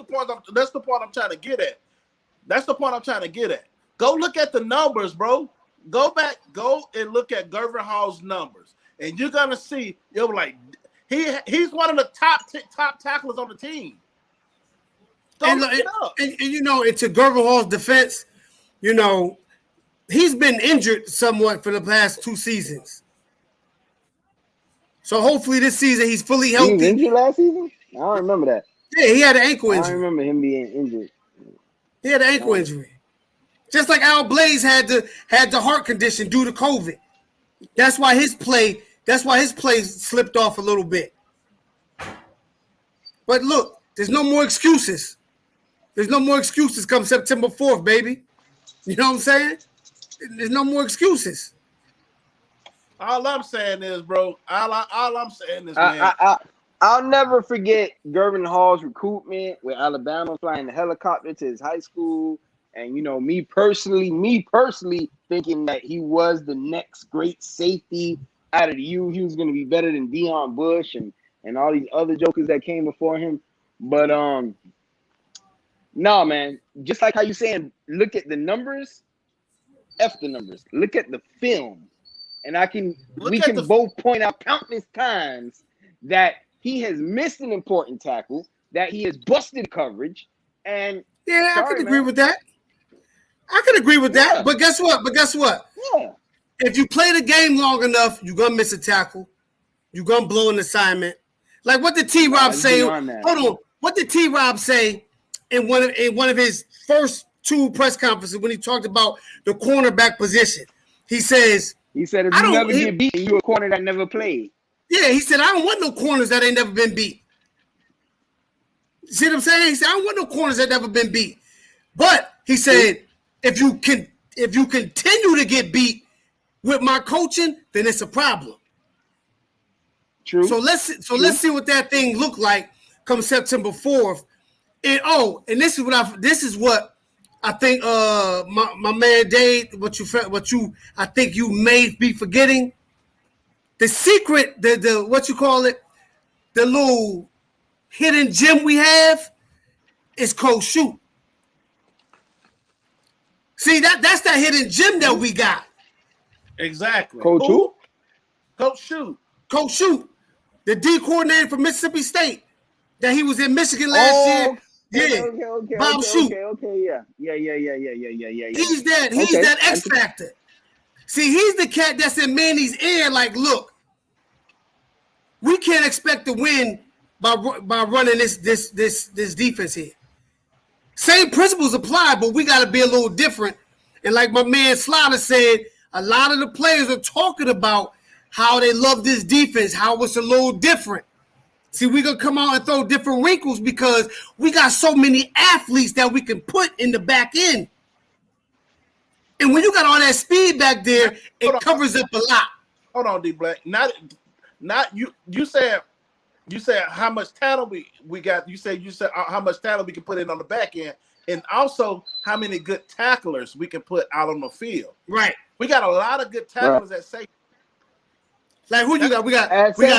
point. That's the point I'm trying to get at. That's the point I'm trying to get at. Go look at the numbers, bro. Go and look at Gervin Hall's numbers, and you're gonna see. You're like, he's one of the top tacklers on the team. And you know, to Gervin Hall's defense, you know, he's been injured somewhat for the past 2 seasons. So hopefully this season he's fully healthy. He was injured last season? I don't remember that. Yeah, he had an ankle injury. I don't remember him being injured. He had an ankle injury. Just like Al Blades had the heart condition due to COVID. That's why his play slipped off a little bit. But look, there's no more excuses. There's no more excuses come September 4th, baby. You know what I'm saying? There's no more excuses. All I'm saying is, bro, all I'm saying is, man. I'll never forget Gervin Hall's recruitment with Alabama flying the helicopter to his high school. And, you know, me personally thinking that he was the next great safety out of the U. He was going to be better than Deion Bush and all these other jokers that came before him. But, no, man, just like how you saying, look at the numbers, F the numbers. Look at the film. And we can both point out countless times that he has missed an important tackle, that he has busted coverage, and I can agree with that. But guess what? Yeah. If you play the game long enough, you're gonna miss a tackle. You're gonna blow an assignment. Like what did T-Rob say? Hold on. What did T-Rob say in one of his first 2 press conferences when he talked about the cornerback position? He said, if you never get beat, you're a corner that never played. Yeah, he said, I don't want no corners that ain't never been beat. See what I'm saying? He said, I don't want no corners that never been beat. But he said, if you continue to get beat with my coaching, then it's a problem. True. So let's see what that thing look like come September 4th. And this is what I think my man Dave, what you I think you may be forgetting. The secret, the what you call it, the little hidden gem we have is Coach Shoot. See, that's that hidden gem that we got. Exactly. Coach who? Coach Shoot. Coach Shoot, the D coordinator for Mississippi State, that he was in Michigan last year. Yeah, Bob Shoot. Okay, yeah. He's that. He's Okay. that X factor. See, he's the cat that's in Manny's ear. Like, look, we can't expect to win by running this defense here. Same principles apply, but we got to be a little different. And like my man Slaughter said, a lot of the players are talking about how they love this defense, how it's a little different. See, we're going to come out and throw different wrinkles because we got so many athletes that we can put in the back end. And when you got all that speed back there, it covers up a lot. Hold on, D Black. Not you said how much talent we got. You said how much talent we can put in on the back end, and also how many good tacklers we can put out on the field. Right. We got a lot of good tacklers at safety. Like who you got? We got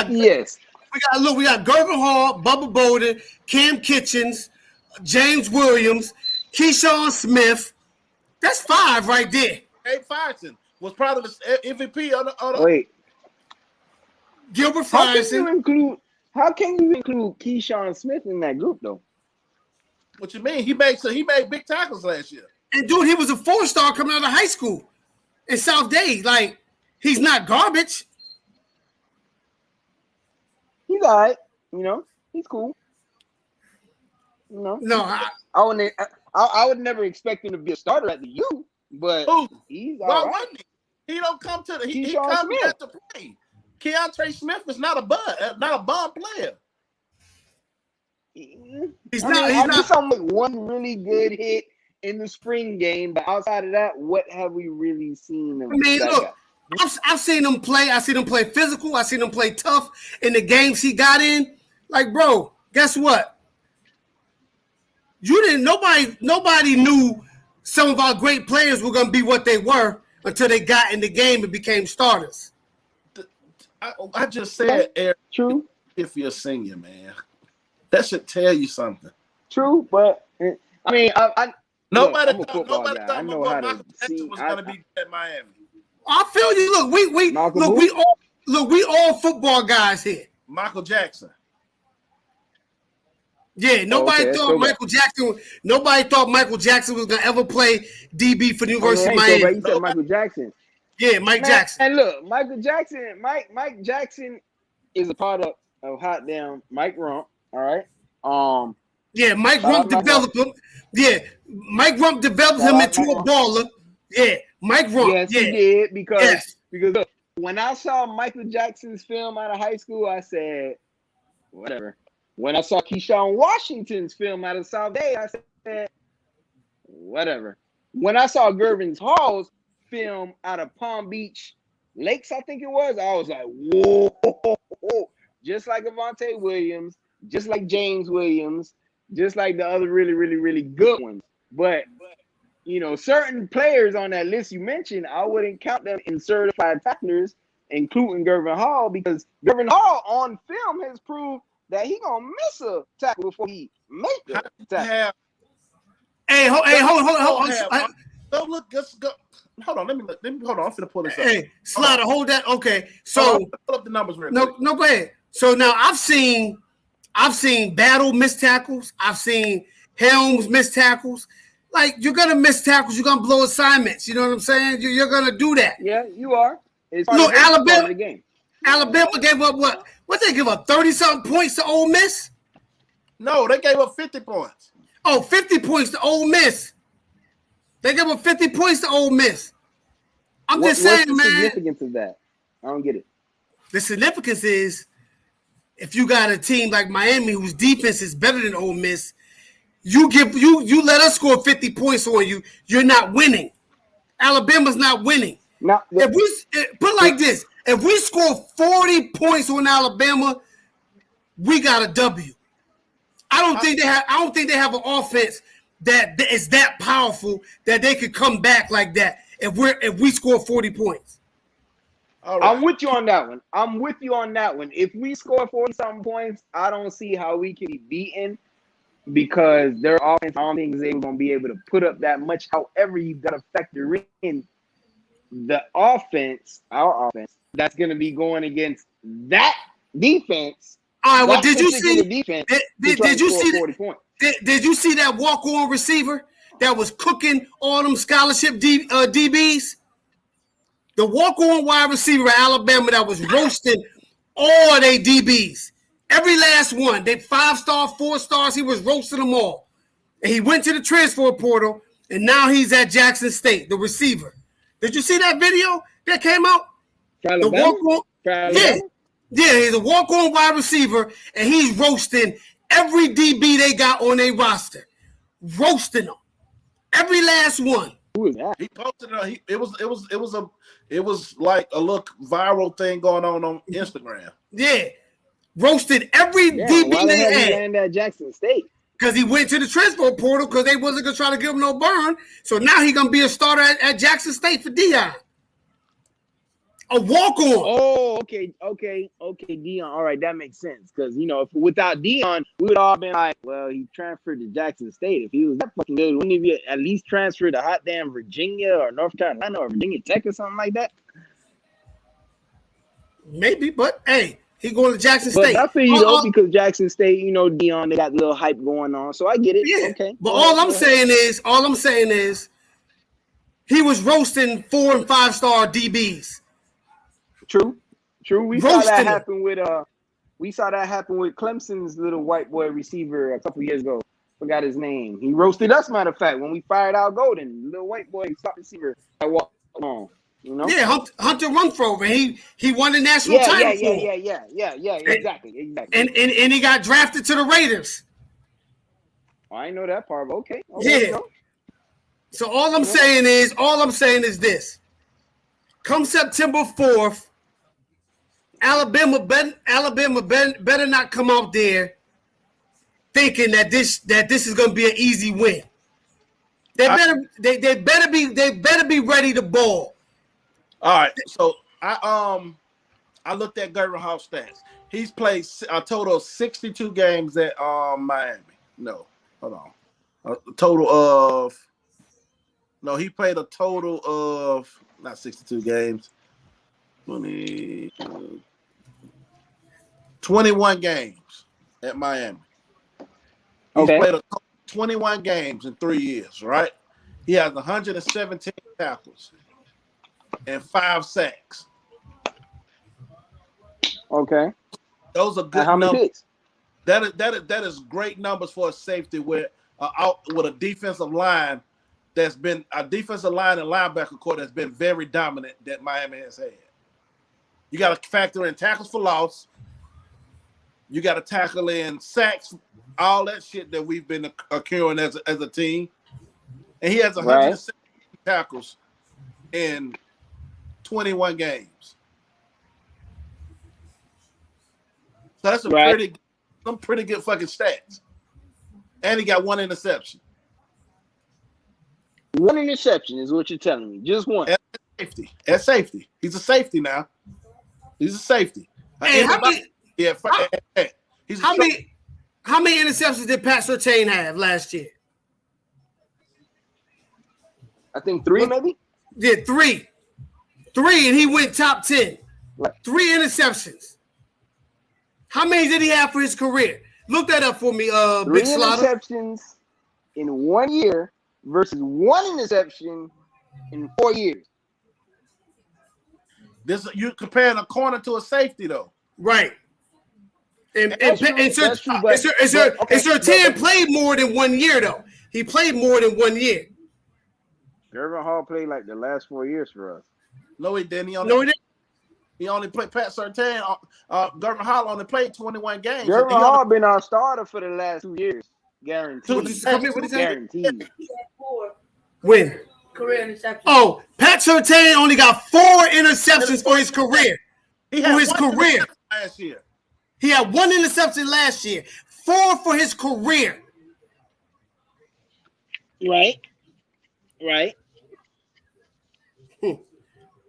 yes. We got Gervin Hall, Bubba Bolden, Cam Kitchens, James Williams, Keyshawn Smith. That's 5 right there. Abe Fyerson was probably the MVP on the Wait. Gilbert Fyerson. How can you include Keyshawn Smith in that group though? What you mean? He made big tackles last year. And dude, he was a 4-star coming out of high school in South Dade. Like, he's not garbage. He's all right. He's cool. No, I would never expect him to be a starter at the U, but he's all right. Why wouldn't he? He don't come to the he comes at the play. Keontae Smith is not a bum player. He's not on one really good hit in the spring game, but outside of that, what have we really seen? I mean, look, I've seen him play. I seen him play physical. I seen him play tough in the games he got in. Like, bro, guess what? Nobody knew some of our great players were going to be what they were until they got in the game and became starters. I just said, Eric, true. If you're a senior, man, that should tell you something. True, but I mean, nobody thought Michael Jackson was going to be at Miami. I feel you. Look, we all football guys here. Michael Jackson. Yeah, nobody thought Michael Jackson was gonna ever play DB for the University of Miami. You said Michael Jackson. Yeah, Mike Jackson. And look, Michael Jackson, Mike Jackson is a product of hot damn Mike Rump. All right. Yeah, Mike Rump developed him. Yeah, Mike Rump developed him into a baller. Yeah, Mike Rump. Yes, he did because look, when I saw Michael Jackson's film out of high school, I said, whatever. When I saw Keyshawn Washington's film out of South Day, I said, whatever. When I saw Gervin Hall's film out of Palm Beach Lakes, I think it was, I was like, whoa. Just like Avante Williams, just like James Williams, just like the other really, really, really good ones. But, certain players on that list you mentioned, I wouldn't count them in certified tacklers, including Gervin Hall, because Gervin Hall on film has proved that he gonna miss a tackle before he make a tackle. Hold on. Go look. Let's go. Hold on. Let me hold on. I'm finna pull this up. Hey, Slaughter, hold that. Okay, so pull up the numbers real quick. No, go ahead. So now I've seen Battle miss tackles. I've seen Helms miss tackles. Like, you're gonna miss tackles. You're gonna blow assignments. You know what I'm saying? You're gonna do that. Yeah, you are. Look, Alabama gave up what? What they give up? 30-something points to Ole Miss? No, they gave up 50 points. Oh, 50 points to Ole Miss. They gave up 50 points to Ole Miss. I'm just saying, man. What's the significance of that? I don't get it. The significance is if you got a team like Miami whose defense is better than Ole Miss, you let us score 50 points on you, you're not winning. Alabama's not winning. Now, if we put it like this, if we score 40 points on Alabama, we got a W. I don't think they have an offense that is that powerful that they could come back like that if we score 40 points. All right. I'm with you on that one. If we score 40-something points, I don't see how we can be beaten because their offense, I don't think, is going to be able to put up that much. However, you got to factor in the offense, our offense, that's going to be going against that defense. All right. Well, that did you see? Defense Did you see? 40 points. Did you see that walk-on receiver that was cooking all them scholarship DBs? The walk-on wide receiver at Alabama that was roasting all they DBs. Every last one. They 5-star, 4 stars. He was roasting them all. And he went to the transfer portal, and now he's at Jackson State, the receiver. Did you see that video that came out? The walk-on. Yeah, he's a walk-on wide receiver, and he's roasting every DB they got on their roster. Roasting them. Every last one. Who is that? He posted it. It was like a look viral thing going on Instagram. Yeah, roasted every DB why they had. had. He landed at Jackson State because he went to the transfer portal because they wasn't gonna try to give him no burn. So now he's gonna be a starter at Jackson State for Dion. A walk-on. Oh, okay, Dion. All right, that makes sense. Because, if without Dion, we would all been like, well, he transferred to Jackson State. If he was that fucking good, wouldn't he at least transfer to hot damn Virginia or North Carolina or Virginia Tech or something like that? Maybe, but hey, he going to Jackson State. But I feel you because Jackson State, Dion, they got a little hype going on. So I get it. Yeah. Okay. But all I'm saying is he was roasting 4- and 5-star DBs. True. We saw that happen with Clemson's little white boy receiver a couple years ago. Forgot his name. He roasted us, matter of fact, when we fired out Golden, little white boy slot receiver that walked on. Yeah, Hunter Renfrow, and he won the national title. Yeah, exactly. And he got drafted to the Raiders. I didn't know that part, but okay. Yeah. So all I'm saying is this. Come September 4th, Alabama better not come out there thinking that this is going to be an easy win. They better be ready to ball. All right, so I looked at Gervin Hall stats. He's played a total of 62 games at Miami. No, hold on. He played a total of not 62 games. 21 games at Miami. He's played 21 games in 3 years, right? He has 117 tackles and 5 sacks. Okay. Those are good how many numbers. picks? That is great numbers for a safety with a defensive line that's been a defensive line and linebacker core that's been very dominant that Miami has had. You got to factor in tackles for loss. You got to tackle in sacks, all that shit that we've been accruing as a team. And he has 170 tackles in 21 games. So that's some pretty good fucking stats. And he got 1 interception. 1 interception is what you're telling me. Just 1. At safety. He's a safety now. He's a safety. Hey, how many interceptions did Pat Surtain have last year? I think 3, maybe? Yeah, 3. 3, and he went top 10. Right. 3 interceptions. How many did he have for his career? Look that up for me, 3 Big Slaughter. interceptions in 1 year versus 1 interception in 4 years. You comparing a corner to a safety, though. Right. And Surtain played more than 1 year, though. He played more than 1 year. Gervin Hall played like the last 4 years for us. No, he didn't. He only played Pat Surtain. Gervin Hall only played 21 games. Gervin Hall been our starter for the last 2 years. Guaranteed. What is that? Guaranteed. When? Career interception. Oh, Pat Surtain only got 4 interceptions for his career. Last year. He had 1 interception last year. 4 for his career. Right.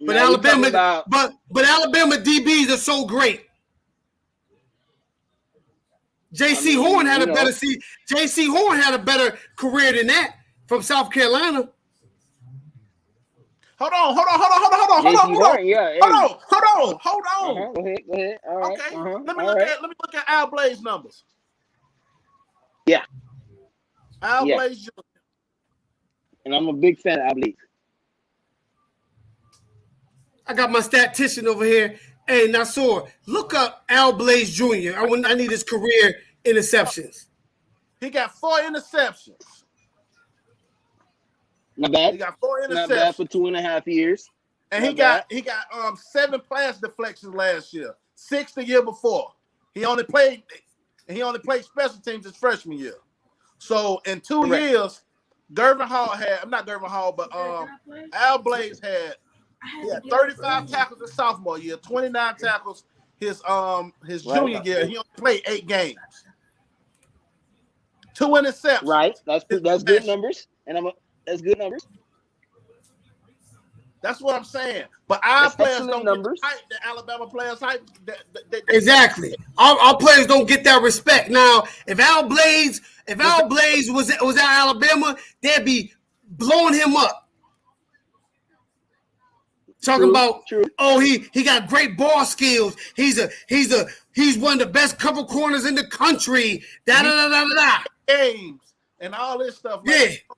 But Alabama DBs are so great. J.C. Horn had a better career than that from South Carolina. Hold on. JC Horn, yeah. Hey. Hold on. Go ahead. All right. Okay. Let me look at Al Blaze numbers. Yeah. Al Blaze Jr. And I'm a big fan of Al Blaze. I got my statistician over here. Hey, Nasor, look up Al Blaze Jr. I need his career interceptions. He got 4 interceptions. Not bad. He got 4 interceptions. Not bad for 2.5 years. And he got 7 pass deflections last year, 6 the year before. He only played special teams his freshman year. So in 2 years, Al Blaze had 35 tackles his sophomore year, 29 tackles his junior year. He only played 8 games. 2 interceptions. Right. That's good numbers. And that's good numbers. That's what I'm saying. But our players don't numbers. Get hype. The Alabama players hype. Exactly. Our players don't get that respect. Now, if Al Blaze was at Alabama, they'd be blowing him up. Talking about, oh, he got great ball skills. He's one of the best cover corners in the country. Games and all this stuff.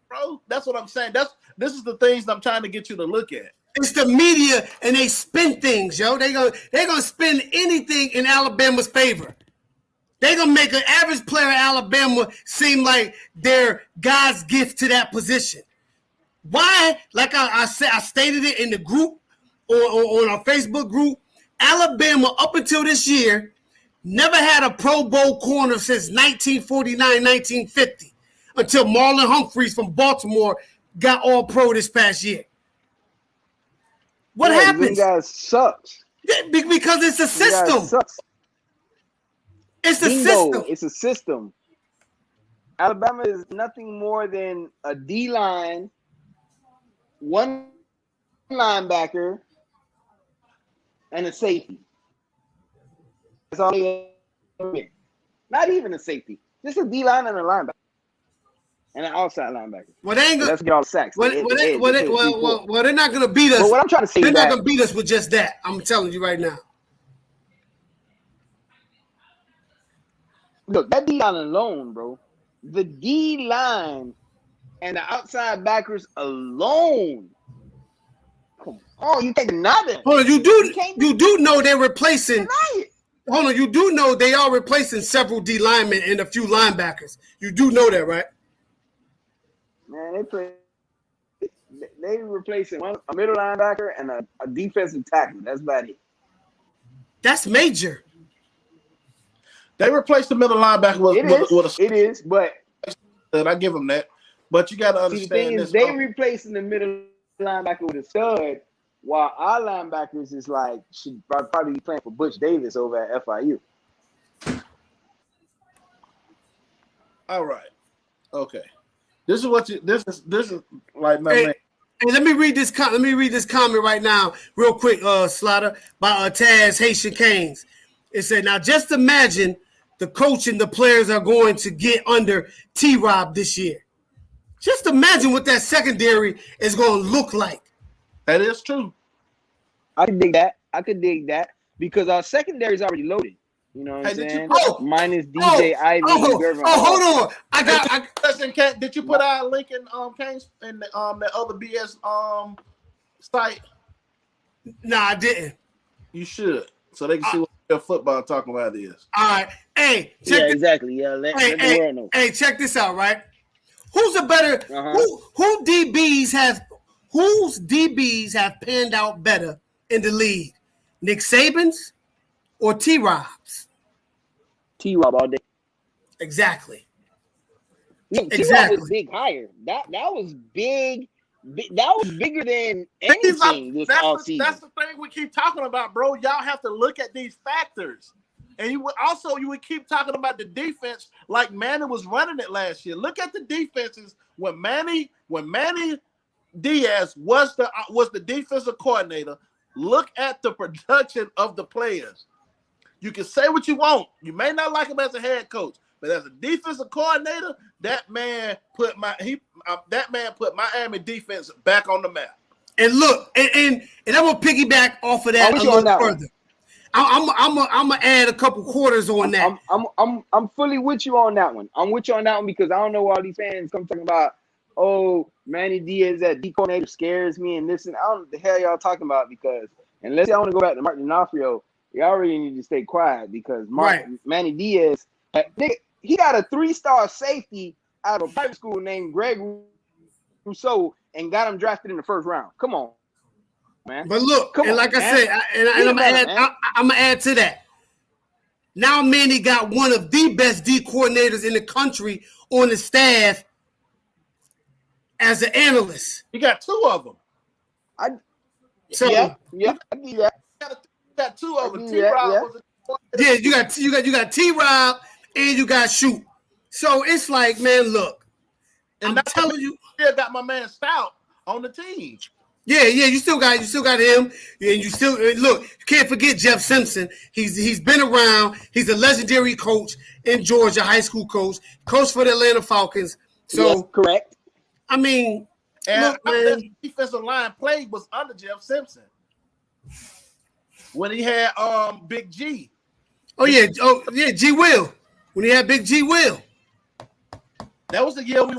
Bro. That's what I'm saying. This is the things I'm trying to get you to look at. It's the media, and they spin things, yo. They're gonna spin anything in Alabama's favor. They're gonna make an average player at Alabama seem like they're God's gift to that position. Why? Like I said, I stated it in the group or on our Facebook group. Alabama, up until this year, never had a Pro Bowl corner since 1949, 1950, until Marlon Humphreys from Baltimore got all pro this past year. What happens? You guys sucks. Because it's a system. It's a system. It's a system. Alabama is nothing more than a D-line, 1 linebacker, and a safety. That's all they are. Not even a safety. Just a D-line and a linebacker. And an outside linebacker. Well, they ain't gonna. Let's get all the sacks. They're not gonna beat us. But what I'm trying to say they're is not gonna beat us with just that. I'm telling you right now. Look, that D-line alone, bro. The D-line and the outside backers alone. Come on, you can't deny that. Hold on, you do know they're replacing. Hold on, you do know they are replacing several D linemen and a few linebackers. You do know that, right? Man, they replacing a middle linebacker and a defensive tackle. That's about it. That's major. They replaced the middle linebacker with a. It is, but I give them that. But you got to understand this. They replacing the middle linebacker with a stud, while our linebackers is like should probably be playing for Butch Davis over at FIU. All right. Okay. This is like my man. Hey, let me read this comment right now, real quick, Slaughter, by Taz Haitian Canes. It said, now just imagine the coach and the players are going to get under T-Rob this year. Just imagine what that secondary is going to look like. That is true. I could dig that because our secondary is already loaded. You know what I'm saying? Minus DJ Ivy. Hold on. Did you put our link in Kane's in the other BS site? No, I didn't. You should, so they can see what your football talking about is. All right. Hey, exactly. Yeah, let the world know. Hey, check this out, right? Who's a better whose DBs have panned out better in the league? Nick Saban's or T-Rob's? T-Rob all day. Exactly. Look, T-Rob was big higher. That was big. That was bigger than anything this offseason. That's the thing we keep talking about, bro. Y'all have to look at these factors. And you would keep talking about the defense like Manny was running it last year. Look at the defenses when Manny Diaz was the defensive coordinator. Look at the production of the players. You can say what you want. You may not like him as a head coach, but as a defensive coordinator, that man put Miami defense back on the map. And look, and I'm gonna piggyback off of that a little further. I'm gonna add a couple quarters on that. I'm fully with you on that one. I'm with you on that one because I don't know why all these fans come talking about, oh, Manny Diaz at D coordinator scares me and this, and I don't know what the hell y'all talking about, because unless y'all want to go back to Martin D'Onofrio, y'all really need to stay quiet because Manny Diaz, he got a 3-star safety out of a private school named Greg Rousseau and got him drafted in the first round. Come on, man. But look, and like I said, I'm gonna add to that. Now Manny got one of the best D coordinators in the country on the staff as an analyst. You got 2 of them. I got 2 of them. Yeah, you got T-Rob and you got Shoot. So it's like, man, look, and I'm telling you, still got my man Stout on the team. Yeah, you still got him, and you still look. You can't forget Jeff Simpson. He's been around. He's a legendary coach in Georgia, high school coach for the Atlanta Falcons. So yes, correct. I mean, and look, man, defensive line play was under Jeff Simpson when he had Big G. Oh yeah, G Will. When he had Big G Will. That was the year when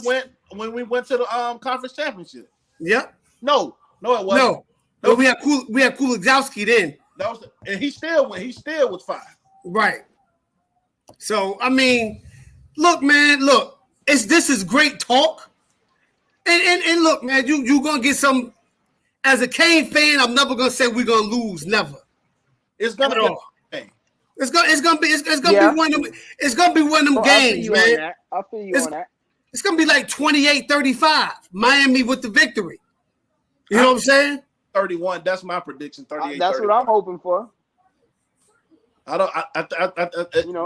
we went to the conference championship. Yep. No, it wasn't. No, we had Kulakowski then. That was and he still was fine. Right. So I mean, look, man, this is great talk. And look, man, you gonna get some. As a Kane fan, I'm never gonna say we're gonna lose. Never. It's gonna be. It's gonna be one of them games, man. I feel you on that. It's gonna be like 28-35. Miami with the victory. You know what I'm saying? 31. That's my prediction. 38. That's 35. what I'm hoping for.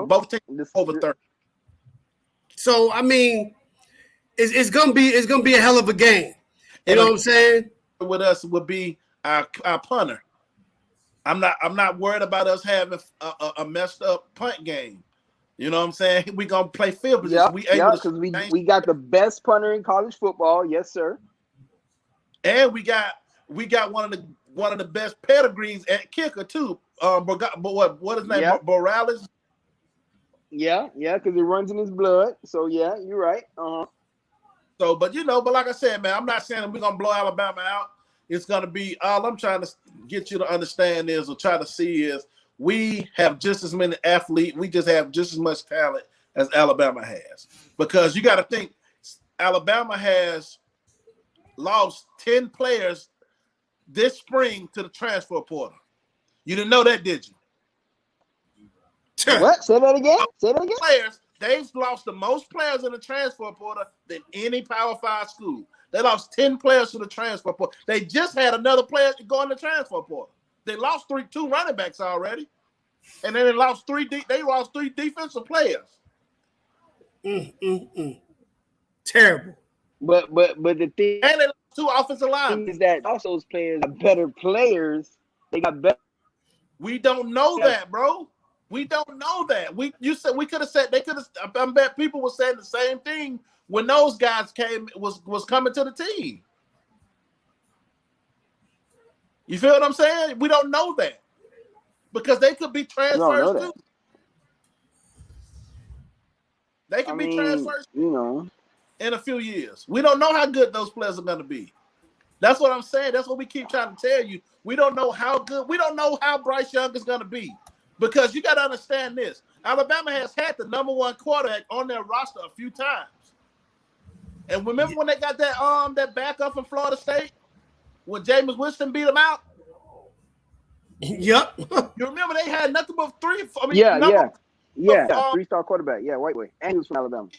Both teams over 30. So I mean, it's gonna be a hell of a game. You know what I'm saying? With us would be our punter. I'm not worried about us having a messed up punt game. You know what I'm saying? We're gonna play field position. Because we got the best punter in college football, yes, sir. And we got one of the best pedigrees at kicker too. What is his name? Yep. Morales. Yeah, because it runs in his blood. So yeah, you're right. So, but like I said, man, I'm not saying we're gonna blow Alabama out. It's gonna be all I'm trying to get you to understand is, or try to see is, we have just as many athletes. We just have just as much talent as Alabama has. Because you got to think, Alabama has lost 10 players this spring to the transfer portal. You didn't know that, did you? What? Say that again. Players, they've lost the most players in the transfer portal than any Power 5 school. They lost 10 players to the transfer portal. They just had another player go in the transfer portal. They lost 2 running backs already, and then they lost 3 defensive players. Terrible. But the thing, and they lost 2 offensive linemen, is that also those players are better players. They got better. We don't know that, bro. We don't know that. You said we could have said they could have. I bet people were saying the same thing when those guys was coming to the team. You feel what I'm saying? We don't know that because they could be transfers too. They could be transfers, in a few years. We don't know how good those players are going to be. That's what I'm saying. That's what we keep trying to tell you. We don't know how good. We don't know how Bryce Young is going to be, because you got to understand this. Alabama has had the number 1 quarterback on their roster a few times. And remember when they got that backup from Florida State? When Jameis Winston beat them out? Yep. You remember they had nothing but 3. Yeah. 3-star quarterback. Yeah, Whiteway. And he was from Alabama.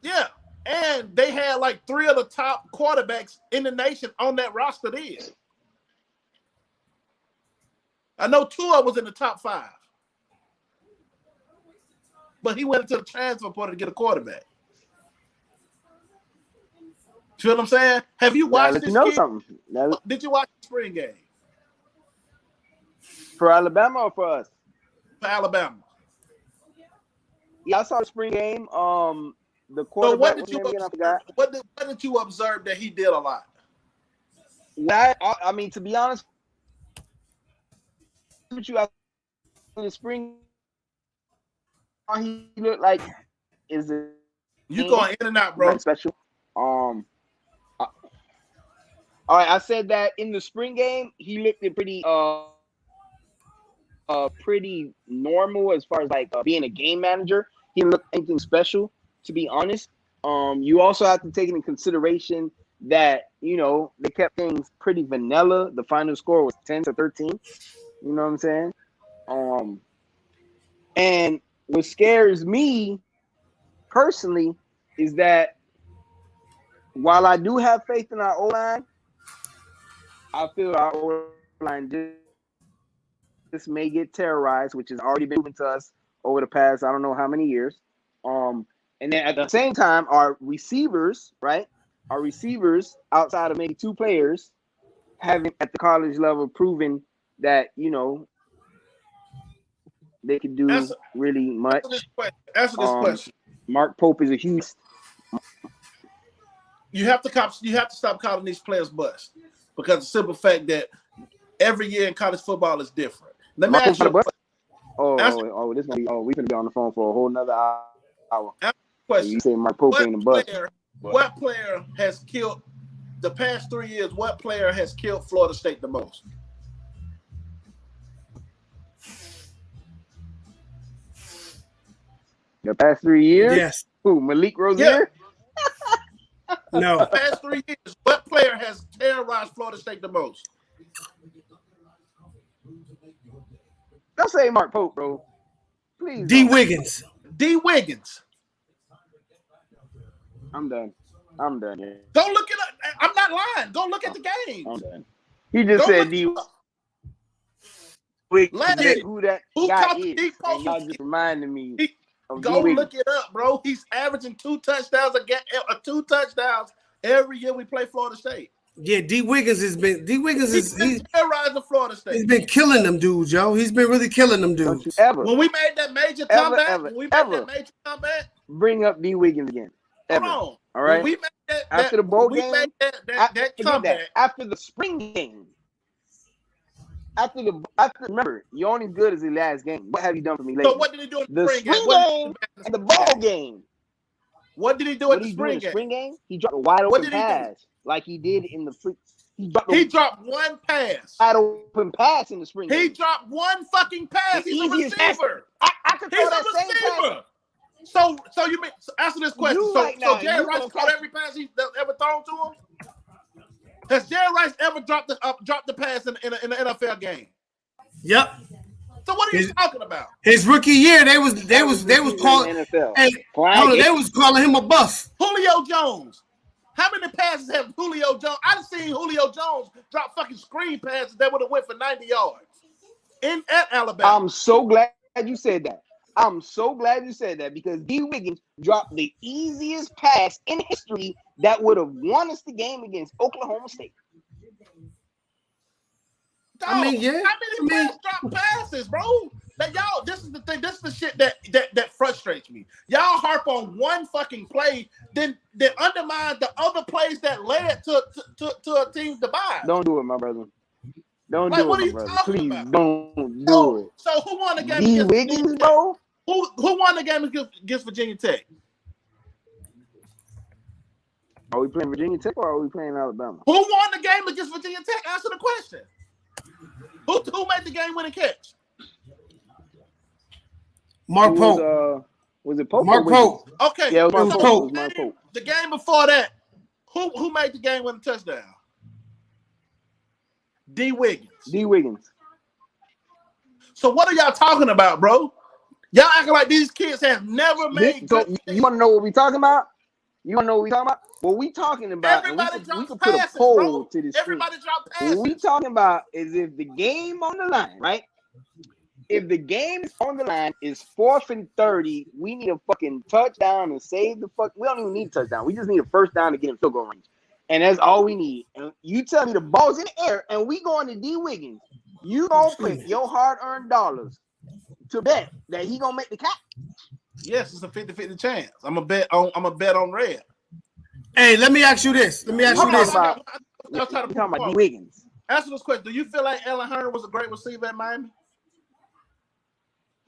Yeah. And they had like 3 of the top quarterbacks in the nation on that roster then. I know 2 of them was in the top 5. But he went into the transfer portal to get a quarterback. You know what I'm saying? Have you watched this? Did you watch the spring game? For Alabama or for us? For Alabama. Yeah, I saw the spring game. The quarterback. So what did you observe that he did a lot? I mean, to be honest with you, in the spring, all he looked like is a You going in and out, bro. special. All right, I said that in the spring game, he looked pretty normal as far as like being a game manager. He didn't look anything special, to be honest. You also have to take into consideration that, you know, they kept things pretty vanilla. The final score was 10-13. You know what I'm saying? And what scares me personally is that while I do have faith in our O-line, I feel our O-line just may get terrorized, which has already been proven to us over the past, I don't know how many years. And then at the same time, our receivers, right? Our receivers, outside of maybe two players, haven't at the college level proven that, you know, they can do really much. Answer this question. Mark Pope is a huge. You have to stop calling these players bust, because the simple fact that every year in college football is different. Let me ask you. This gonna be. We're gonna be on the phone for a whole nother hour. Question. You say Mark Pope ain't a bust. What player has killed the past 3 years? What player has killed Florida State the most? The past 3 years? Yes. Who? Malik Rozier? Yeah. No. The past 3 years, what player has terrorized Florida State the most? Don't say Mark Pope, bro. Please. D. Wiggins. D. Wiggins. I'm done. Go look it up. I'm not lying. Go look at the games. I'm done. He just said D. Wiggins. Who that guy is? And y'all just reminded me. Go look it up, bro. He's averaging 2 touchdowns every year we play Florida State. Yeah, D. Wiggins has been. He's terrorizing Florida State. He's been killing them dudes, yo. He's been really killing them dudes. When we made that major comeback, bring up D. Wiggins again. Ever. Hold on. All right. When we made after the bowl game, that comeback. After the spring game. After remember, you're only good as the last game. What have you done for me lately? So what did he do in the spring game and the bowl game? What did he do in the spring game? He dropped a wide open pass like he did in the free. He dropped one pass. Wide open pass in the spring game. He dropped one fucking pass. He's a receiver. I could throw that same pass. So you mean answer this question? So Jerry Rice caught every pass he's ever thrown to him? Has Jerry Rice ever dropped the pass in an NFL game? Yep. So what are you talking about? His rookie year, they was calling NFL. Hey, they was calling him a bust. Julio Jones. How many passes have Julio Jones? I've seen Julio Jones drop fucking screen passes that would have went for 90 yards at Alabama. I'm so glad you said that. Because D. Wiggins dropped the easiest pass in history that would have won us the game against Oklahoma State. Dog, how many players drop passes, bro? That y'all, this is the thing. This is the shit that frustrates me. Y'all harp on one fucking play, then undermine the other plays that led to a team's demise. Don't do it, my brother. Don't do it, my brother. Please about? don't do it. So who won the game? D. Wiggins, bro. Who won the game against Virginia Tech? Are we playing Virginia Tech or are we playing Alabama? Who won the game against Virginia Tech? Answer the question. Who made the game-winning catch? Mark Pope. Was it Pope? Mark Pope. Okay. Yeah, it was Mark Pope. The game before that, who made the game-winning touchdown? D. Wiggins. So what are y'all talking about, bro? Y'all acting like these kids have never made. You want to know what we talking about? What we talking about? Everybody we drops can passes, put a poll bro. to this. Everybody drops passes. What we talking about is if the game on the line, right? If the game is on the line, is 4th and 30. We need a fucking touchdown and save the fuck. We don't even need a touchdown. We just need a first down to get in field goal range, and that's all we need. And you tell me the ball's in the air, and we going to D. Wiggins. You gonna put your hard-earned dollars to bet that he gonna make the catch? Yes, it's a 50-50 chance. I'm a bet on red. Hey, let me ask you this. I was trying to talking about D. Wiggins. Answer this question. Do you feel like Allen Hearn was a great receiver at Miami?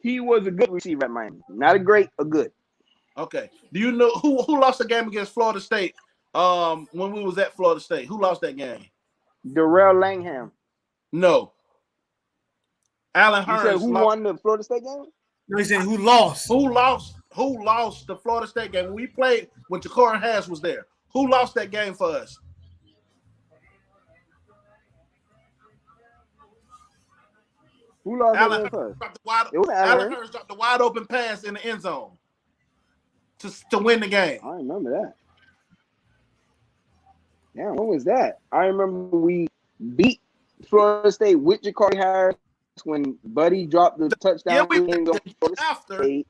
He was a good receiver at Miami. Not a great, a good. Okay. Do you know who lost the game against Florida State when we was at Florida State? Who lost that game? Darrell Langham. No. Allen You Hearn. said who won the Florida State game? No, he said who lost? Who lost the Florida State game? When we played when Ja'Cory Harris was there. Who lost that game for us? Who lost Allen that game first? Allen Hearn dropped the wide open pass in the end zone to win the game. I remember that. Yeah, when was that? I remember we beat Florida State with Ja'Cory Harris when Buddy dropped the touchdown. After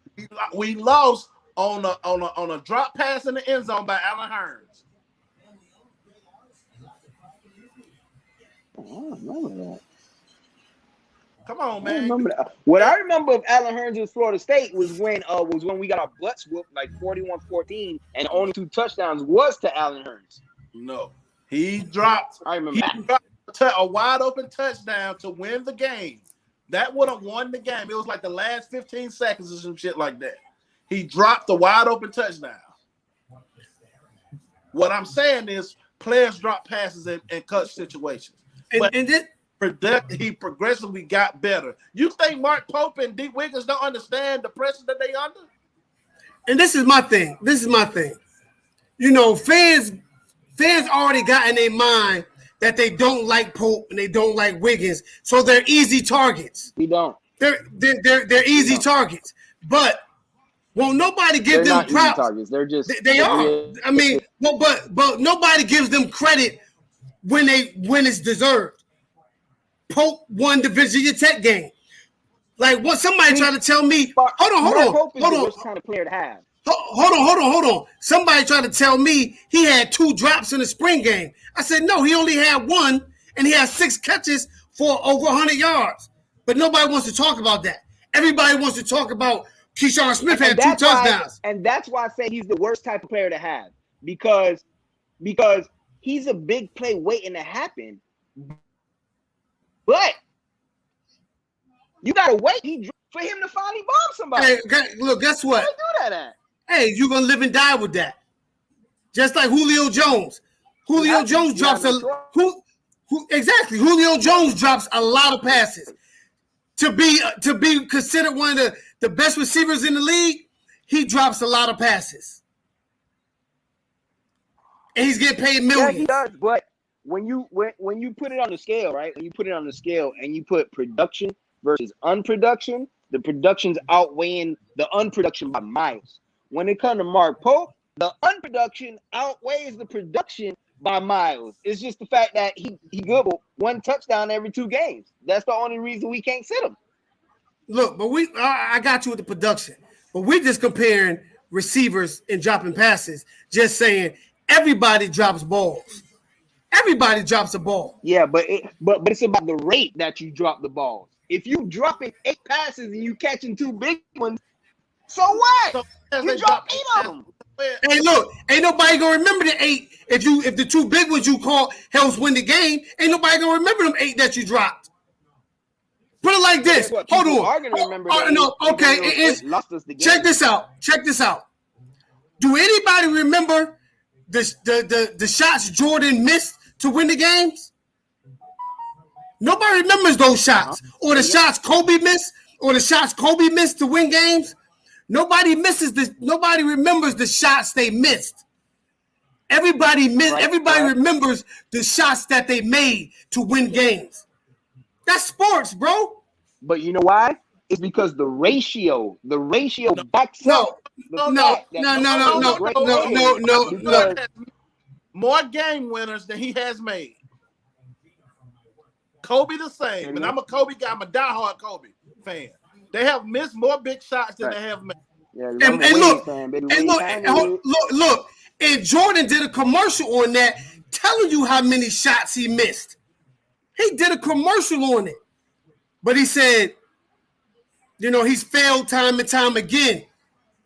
we lost on a drop pass in the end zone by Allen Hearn. I don't remember that. Come on, man. What I remember of Allen Hearns' Florida State was when we got our butts whooped like 41-14, and the only 2 touchdowns was to Allen Hearns. No, he dropped. I remember a wide open touchdown to win the game. That would have won the game. It was like the last 15 seconds or some shit like that. He dropped the wide open touchdown. What I'm saying is players drop passes in clutch situations. He progressively got better. You think Mark Pope and D. Wiggins don't understand the pressure that they under? And this is my thing. You know, fans already got in their mind that they don't like Pope and they don't like Wiggins, so they're easy targets. We don't. They're easy targets, but won't nobody give them props? Targets. They're just they are. I mean, but nobody gives them credit when it's deserved. Pope won the Virginia Tech game. Like what? Somebody tried to tell me. Hold on. Pope is the worst kind of player to have. Hold on. Somebody tried to tell me he had 2 drops in the spring game. I said, no, he only had 1, and he had 6 catches for over 100 yards. But nobody wants to talk about that. Everybody wants to talk about Keyshawn Smith had 2 touchdowns. And that's why I say he's the worst type of player to have. Because he's a big play waiting to happen. But you got to wait for him to finally bomb somebody. Hey, look, guess what? Where do that at? Hey, you're going to live and die with that. Just like Julio Jones. Julio Jones drops Julio Jones drops a lot of passes. To be considered one of the best receivers in the league, he drops a lot of passes. And he's getting paid millions. Yeah, he does, but when you put it on the scale, right? When you put it on the scale and you put production versus unproduction, the production's outweighing the unproduction by miles. When it comes to Mark Pope, the unproduction outweighs the production by miles. It's just the fact that he good with 1 touchdown every 2 games. That's the only reason we can't sit him. Look, but I got you with the production, but we're just comparing receivers and dropping passes. Just saying everybody drops balls. Everybody drops a ball. Yeah, but it's about the rate that you drop the balls. If you dropping 8 passes and you catching 2 big ones, so what? You drop 8 of them. Hey, look, ain't nobody gonna remember the 8. If the 2 big ones you call helps win the game, ain't nobody gonna remember them 8 that you dropped. Put it like this. Hold on. Check this out. Do anybody remember the shots Jordan missed to win the games? Nobody remembers those shots, or the shots Kobe missed to win games. Nobody remembers the shots they missed. Everybody remembers the shots that they made to win games. That's sports, bro. But you know why? It's because the ratio backs up. No. More game winners than he has made. Kobe the same, but I'm a Kobe guy. I'm a diehard Kobe fan. They have missed more big shots than they have made. Yeah, look, and Jordan did a commercial on that telling you how many shots he missed. He did a commercial on it. But he said, he's failed time and time again,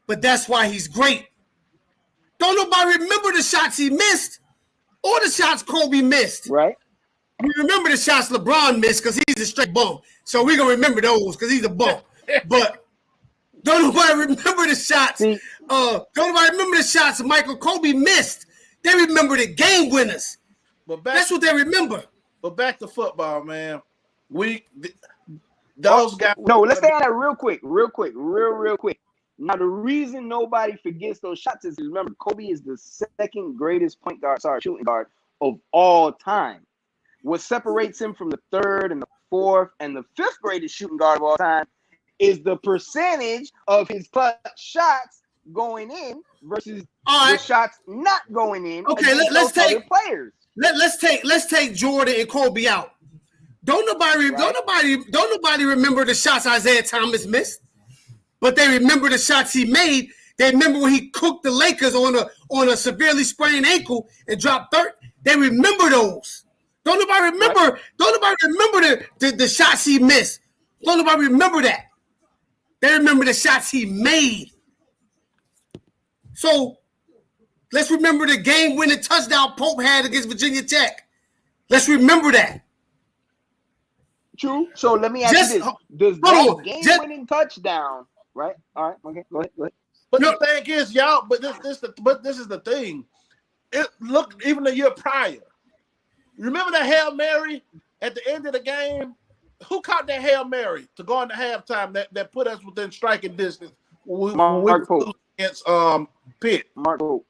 but that's why he's great. Don't nobody remember the shots he missed. all the shots Kobe missed. Right. We remember the shots LeBron missed because he's a straight bum. So we're gonna remember those because he's a bum. But don't nobody remember the shots. Don't nobody remember the shots Michael Kobe missed. They remember the game winners. That's what they remember. But back to football, man. Those guys. No, let's stay on that real quick. Now, the reason nobody forgets those shots is remember, Kobe is the second greatest shooting guard of all time. What separates him from the third and the fourth and the fifth greatest shooting guard of all time is the percentage of his clutch shots going in versus the shots not going in. Okay, let's take players. Let's take Jordan and Kobe out. Don't nobody remember the shots Isaiah Thomas missed, but they remember the shots he made. They remember when he cooked the Lakers on a severely sprained ankle and dropped 30. They remember those. Don't nobody remember. Right. Don't nobody remember the shots he missed. Don't nobody remember that. They remember the shots he made. So let's remember the game-winning touchdown Pope had against Virginia Tech. Let's remember that. True. So let me ask you this: does that game-winning touchdown, right? All right. Okay. Go ahead. But the thing is, y'all. But this is the thing. Look, even the year prior. Remember that Hail Mary at the end of the game? Who caught that Hail Mary to go into halftime that put us within striking distance Mark Pope against Pitt? Mark Pope.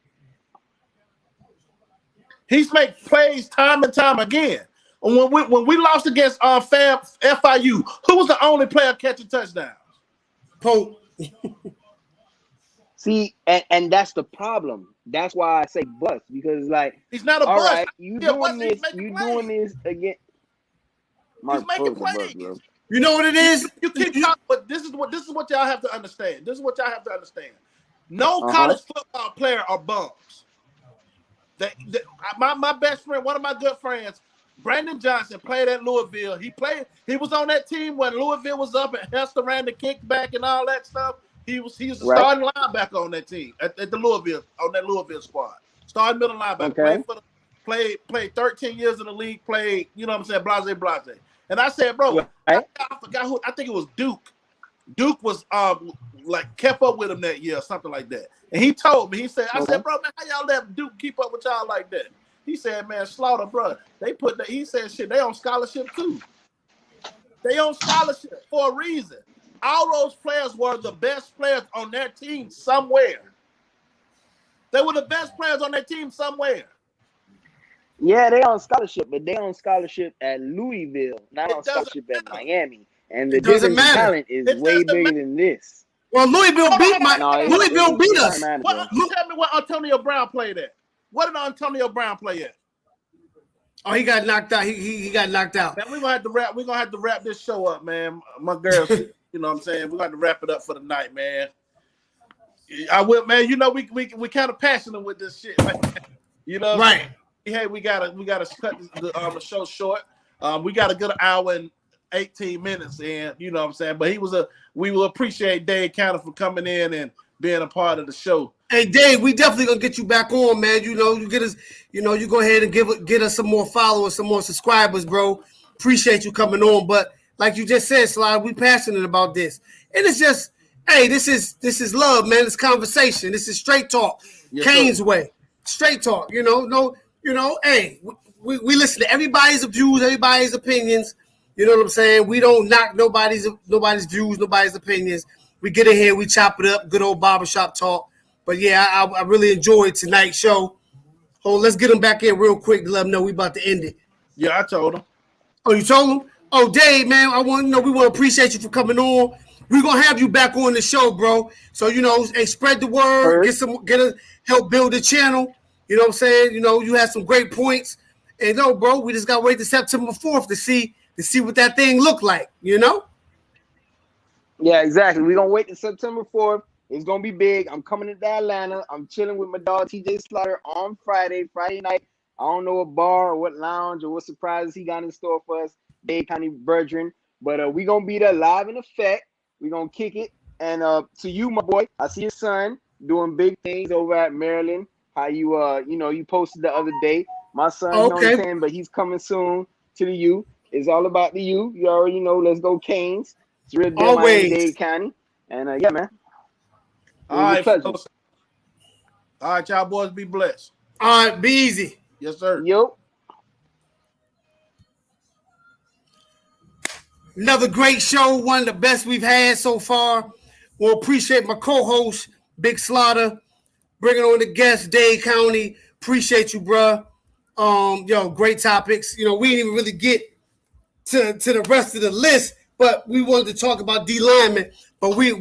He's made plays time and time again. When we lost against FIU, who was the only player catching touchdowns? Pope. See, and that's the problem. That's why I say bust, because like he's not a bust. Right, you doing this again. He's making plays. Bust, bro. You know what it is? You keep talking, but this is what y'all have to understand. No college football player are bums. My best friend, one of my good friends, Brandon Johnson, played at Louisville. He was on that team when Louisville was up and Hester ran the kickback and all that stuff. He was a starting linebacker on that team at the Louisville, on that Louisville squad. Starting middle linebacker. Okay. Played 13 years in the league, played, you know what I'm saying, blase. And I said, bro, I forgot who, I think it was Duke. Duke was kept up with him that year or something like that. And he told me, I said, bro, man, how y'all let Duke keep up with y'all like that? He said, man, Slaughter, bro, he said, shit, they on scholarship too. They on scholarship for a reason. All those players were the best players on their team somewhere. They were the best players on their team somewhere. Yeah, they on scholarship, but they on scholarship at Louisville, not on scholarship at Miami. And the difference in talent is way bigger than this. Well, Louisville beat us. Tell me what Antonio Brown played at. What did Antonio Brown play at? Oh, he got knocked out. He got knocked out. Man, we're gonna have to wrap this show up, man. My girls, you know what I'm saying? We're gonna have to wrap it up for the night, man. I will, man. You know, we kind of passionate with this shit, man. You know, right? Hey, we gotta cut the show short. We got a good hour and 18 minutes in, you know what I'm saying? But we will appreciate Dave Counter for coming in and being a part of the show. Hey Dave, we definitely gonna get you back on, man. You know, you get us, you go ahead and get us some more followers, some more subscribers, bro. Appreciate you coming on. But like you just said, Sly, we passionate about this. And it's just, hey, this is love, man. It's conversation. This is straight talk. Yes, Kane's way. Straight talk, hey, we listen to everybody's views, everybody's opinions. You know what I'm saying? We don't knock nobody's views, nobody's opinions. We get in here, we chop it up, good old barbershop talk. But yeah, I really enjoyed tonight's show. Oh, let's get him back in real quick to let him know we about to end it. Yeah, I told him. Oh, you told him? Oh, Dave, man, we want to appreciate you for coming on. We're gonna have you back on the show, bro. So hey, spread the word, help build the channel. You know what I'm saying? You had some great points. And bro, we just gotta wait to September 4th to see what that thing look like, Yeah, exactly. We're gonna wait to September 4th. It's gonna be big. I'm coming to Atlanta. I'm chilling with my dog TJ Slaughter on Friday night. I don't know what bar or what lounge or what surprises he got in store for us, Dade County Virgin. But we gonna be there live in effect. We're gonna kick it. And to you, my boy, I see your son doing big things over at Maryland. How you you posted the other day. My son on Okay. 10, but he's coming soon to the U. It's all about the U. You already know. Let's go Canes. It's real deal, Miami-Dade County. And yeah, man. It was a pleasure. Fellas. All right, y'all boys, be blessed. All right, be easy. Yes, sir. Yo. Another great show, one of the best we've had so far. We'll appreciate my co-host, Big Slaughter, bringing on the guest, Dade County. Appreciate you, bruh. Great topics. You know, we didn't even really get to the rest of the list, but we wanted to talk about D-linemen. But we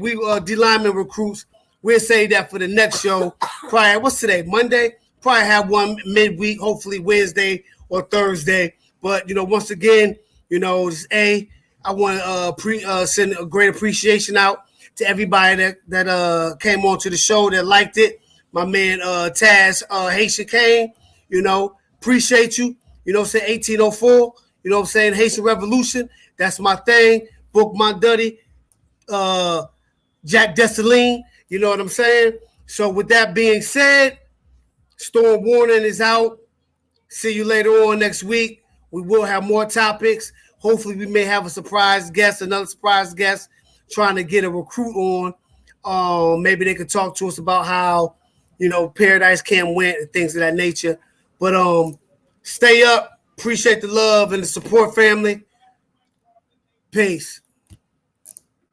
D-lineman recruits. We'll say that for the next show. Probably, what's today? Monday? Probably have one midweek, hopefully Wednesday or Thursday. But, once again, I want to send a great appreciation out to everybody that came on to the show that liked it. My man Taz Haitian Kane, appreciate you. 1804, Haitian Revolution. That's my thing. Book my Duddy, Jack Dessalines, you know what I'm saying? So with that being said, StormWarning is out. See you later on next week. We will have more topics. Hopefully we may have another surprise guest trying to get a recruit on. Maybe they could talk to us about how, Paradise Camp went and things of that nature. But stay up. Appreciate the love and the support, family. Peace.